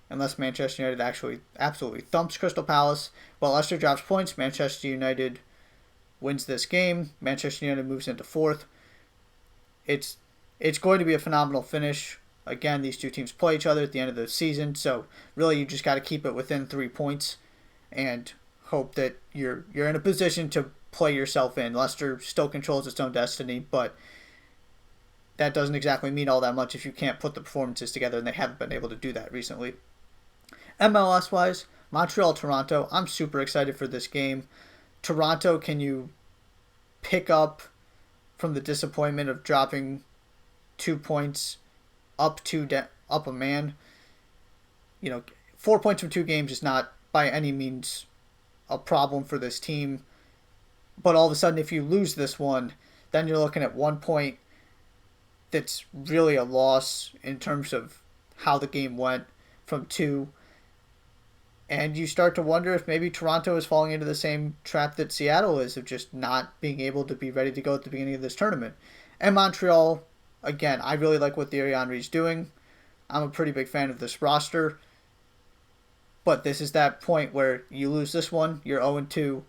unless Manchester United actually absolutely thumps Crystal Palace. Well, Leicester drops points. Manchester United wins this game. Manchester United moves into fourth. It's going to be a phenomenal finish. Again, these two teams play each other at the end of the season, so really you just got to keep it within 3 points and hope that you're in a position to play yourself in. Leicester still controls its own destiny, but that doesn't exactly mean all that much if you can't put the performances together, and they haven't been able to do that recently. MLS wise, Montreal Toronto. I'm super excited for this game. Toronto, can you pick up from the disappointment of dropping 2 points up a man? 4 points from 2 games is not by any means a problem for this team. But all of a sudden, if you lose this one, then you're looking at 1 point that's really a loss in terms of how the game went from 2. And you start to wonder if maybe Toronto is falling into the same trap that Seattle is, of just not being able to be ready to go at the beginning of this tournament. And Montreal, again, I really like what Thierry Henry's doing. I'm a pretty big fan of this roster. But this is that point where you lose this one, you're 0-2,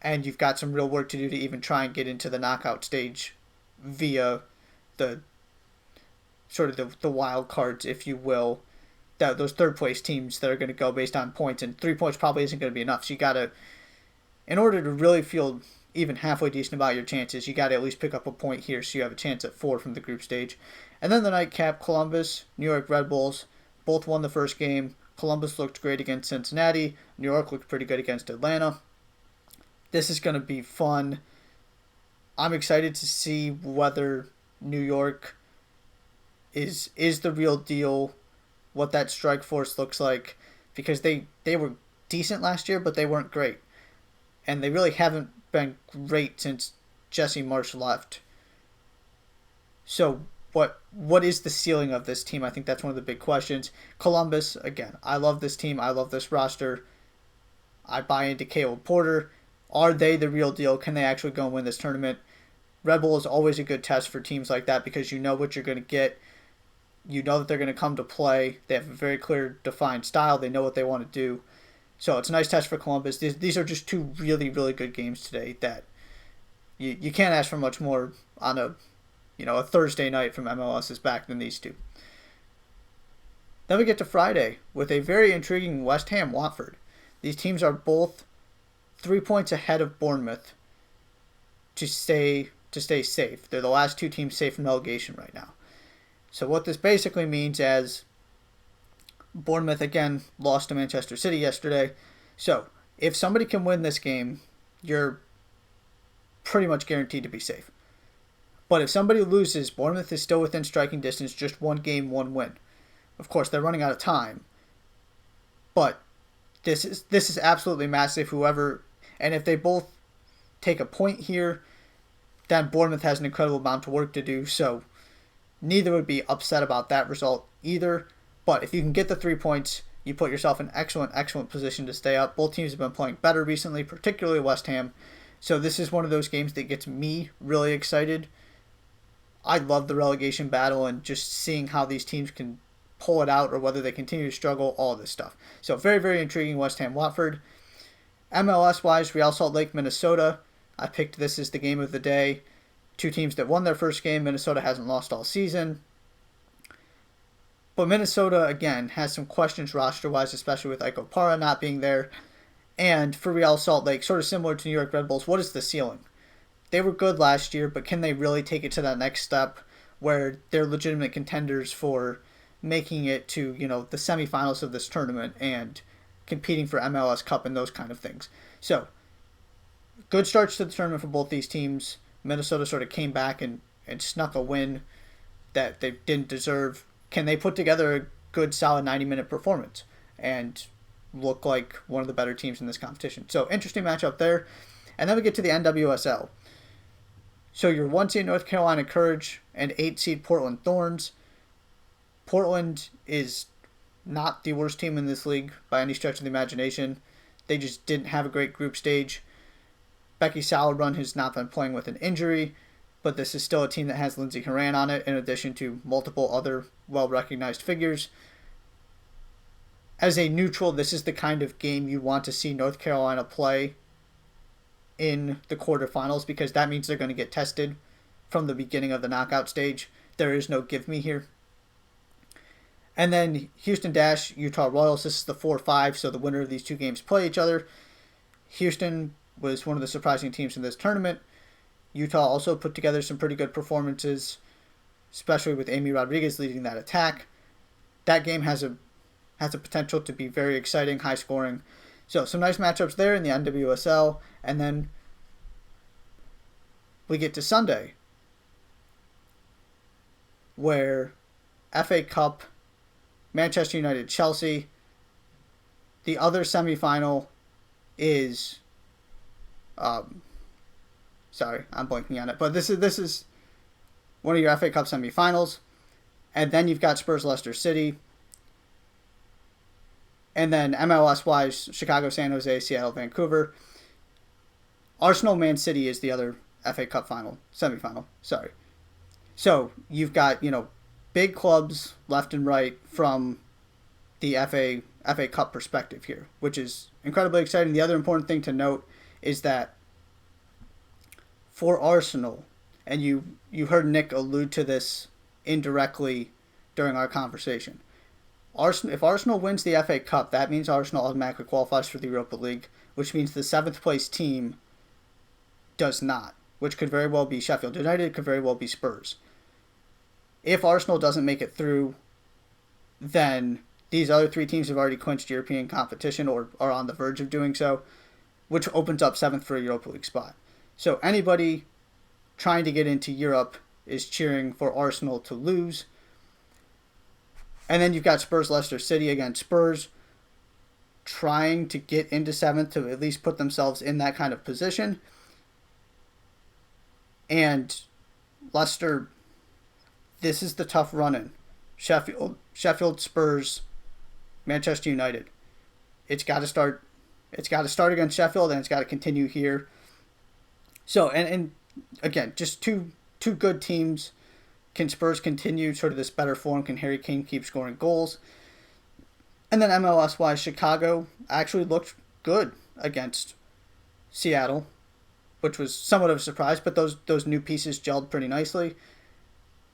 and you've got some real work to do to even try and get into the knockout stage via the sort of the wild cards, if you will, those third place teams that are going to go based on points, and 3 points probably isn't going to be enough. So you got to, in order to really feel even halfway decent about your chances, you got to at least pick up a point here so you have a chance at 4 from the group stage. And then the nightcap, Columbus, New York Red Bulls, both won the first game. Columbus looked great against Cincinnati. New York looked pretty good against Atlanta. This is going to be fun. I'm excited to see whether New York is the real deal, what that strike force looks like, because they were decent last year, but they weren't great. And they really haven't been great since Jesse Marsch left. So what is the ceiling of this team? I think that's one of the big questions. Columbus, again, I love this team. I love this roster. I buy into Caleb Porter. Are they the real deal? Can they actually go and win this tournament? Red Bull is always a good test for teams like that because you know what you're going to get. You know that they're going to come to play. They have a very clear, defined style. They know what they want to do. So it's a nice test for Columbus. These are just 2 really, really good games today that you can't ask for much more on a Thursday night from MLS's back than these 2. Then we get to Friday with a very intriguing West Ham Watford. These teams are both 3 points ahead of Bournemouth to stay safe. They're the last 2 teams safe from relegation right now. So what this basically means is Bournemouth again lost to Manchester City yesterday. So if somebody can win this game, you're pretty much guaranteed to be safe. But if somebody loses, Bournemouth is still within striking distance, just 1 game, 1 win. Of course, they're running out of time. But this is absolutely massive. And if they both take a point here, then Bournemouth has an incredible amount of work to do. So neither would be upset about that result either. But if you can get the 3 points, you put yourself in excellent position to stay up. Both teams have been playing better recently, particularly West Ham. So this is one of those games that gets me really excited. I love the relegation battle and just seeing how these teams can pull it out or whether they continue to struggle, all this stuff. So very intriguing West Ham Watford. MLS wise, Real Salt Lake, Minnesota. I picked this as the game of the day. Two teams that won their first game. Minnesota hasn't lost all season. But Minnesota, again, has some questions roster-wise, especially with Iko Para not being there. And for Real Salt Lake, sort of similar to New York Red Bulls, what is the ceiling? They were good last year, but can they really take it to that next step where they're legitimate contenders for making it to, the semifinals of this tournament and competing for MLS Cup and those kind of things? So, good starts to the tournament for both these teams. Minnesota sort of came back and snuck a win that they didn't deserve. Can they put together a good, solid 90-minute performance and look like one of the better teams in this competition? So, interesting matchup there. And then we get to the NWSL. So, your 1 seed North Carolina Courage and 8 seed Portland Thorns. Portland is not the worst team in this league by any stretch of the imagination. They just didn't have a great group stage. Becky Sauerbrunn has not been playing with an injury, but this is still a team that has Lindsey Horan on it, in addition to multiple other well-recognized figures. As a neutral, this is the kind of game you want to see North Carolina play in the quarterfinals, because that means they're going to get tested from the beginning of the knockout stage. There is no give me here. And then Houston Dash, Utah Royals. This is the 4-5, so the winner of these two games play each other. Houston was one of the surprising teams in this tournament. Utah also put together some pretty good performances, especially with Amy Rodriguez leading that attack. That game has a potential to be very exciting, high scoring. So some nice matchups there in the NWSL. And then we get to Sunday, where FA Cup, Manchester United, Chelsea. The other semifinal is, sorry, I'm blanking on it, but this is one of your FA Cup semifinals, and then you've got Spurs, Leicester City, and then MLS wise, Chicago, San Jose, Seattle, Vancouver. Arsenal, Man City is the other FA Cup semifinal. Sorry. So you've got, big clubs left and right from the FA Cup perspective here, which is incredibly exciting. The other important thing to note is that for Arsenal, and you heard Nick allude to this indirectly during our conversation, if Arsenal wins the FA Cup, that means Arsenal automatically qualifies for the Europa League, which means the 7th place team does not, which could very well be Sheffield United, could very well be Spurs. If Arsenal doesn't make it through, then these other three teams have already clinched European competition or are on the verge of doing so, which opens up 7th for a Europa League spot. So anybody trying to get into Europe is cheering for Arsenal to lose. And then you've got Spurs, Leicester City. Again, Spurs trying to get into 7th to at least put themselves in that kind of position. And Leicester, this is the tough run-in. Sheffield, Spurs, Manchester United. It's got to start against Sheffield, and it's got to continue here. So, and again, just two good teams. Can Spurs continue sort of this better form? Can Harry Kane keep scoring goals? And then MLS-wise, Chicago actually looked good against Seattle, which was somewhat of a surprise, but those new pieces gelled pretty nicely.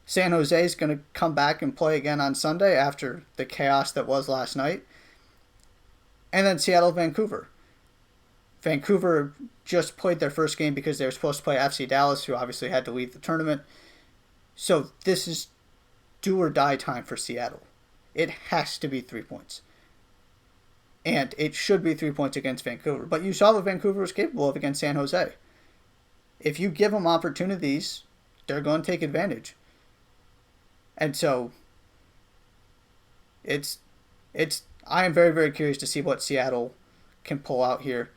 San Jose is going to come back and play again on Sunday after the chaos that was last night. And then Seattle, Vancouver. Vancouver just played their first game because they were supposed to play FC Dallas, who obviously had to leave the tournament. So this is do or die time for Seattle. It has to be 3 points. And it should be 3 points against Vancouver. But you saw what Vancouver was capable of against San Jose. If you give them opportunities, they're going to take advantage. And so I am very curious to see what Seattle can pull out here.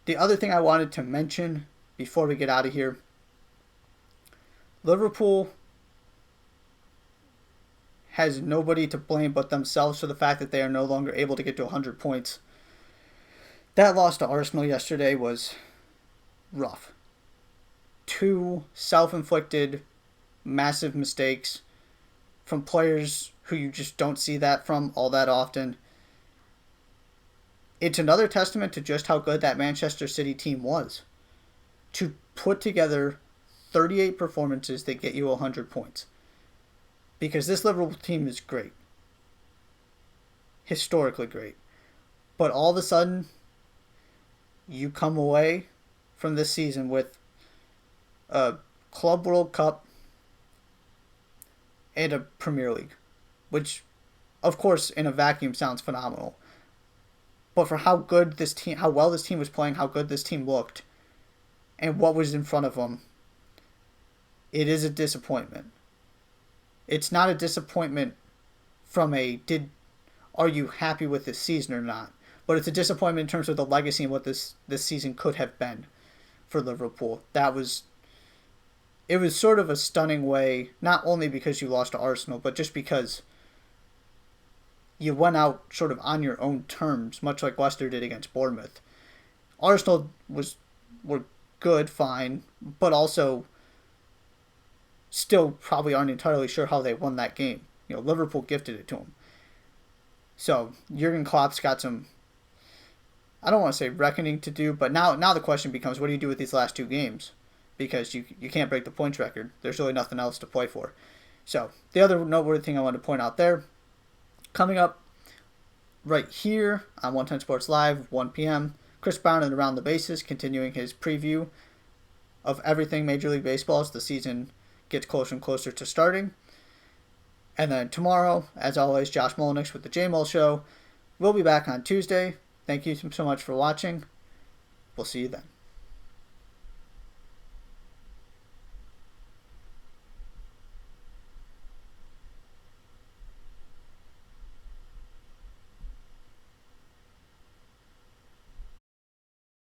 The other thing I wanted to mention before we get out of here, Liverpool has nobody to blame but themselves for the fact that they are no longer able to get to 100 points. That loss to Arsenal yesterday was rough. Two self-inflicted massive mistakes from players who you just don't see that from all that often. It's another testament to just how good that Manchester City team was. To put together 38 performances that get you 100 points. Because this Liverpool team is great. Historically great. But all of a sudden, you come away from this season with a Club World Cup and a Premier League. Which, of course, in a vacuum sounds phenomenal. But for how good this team, how well this team was playing, how good this team looked, and what was in front of them, it is a disappointment. It's not a disappointment from are you happy with this season or not? But it's a disappointment in terms of the legacy and what this season could have been for Liverpool. It was sort of a stunning way, not only because you lost to Arsenal, but just because you went out sort of on your own terms, much like Leicester did against Bournemouth. Arsenal were good, fine, but also still probably aren't entirely sure how they won that game. Liverpool gifted it to them. So Jurgen Klopp's got some, I don't want to say reckoning to do, but now the question becomes, what do you do with these last two games? Because you can't break the points record. There's really nothing else to play for. So the other noteworthy thing I want to point out there, coming up right here on 110 Sports Live, 1 p.m., Chris Brown and Around the Bases continuing his preview of everything Major League Baseball as the season gets closer and closer to starting. And then tomorrow, as always, Josh Molnix with the J-Mole Show. We'll be back on Tuesday. Thank you so much for watching. We'll see you then.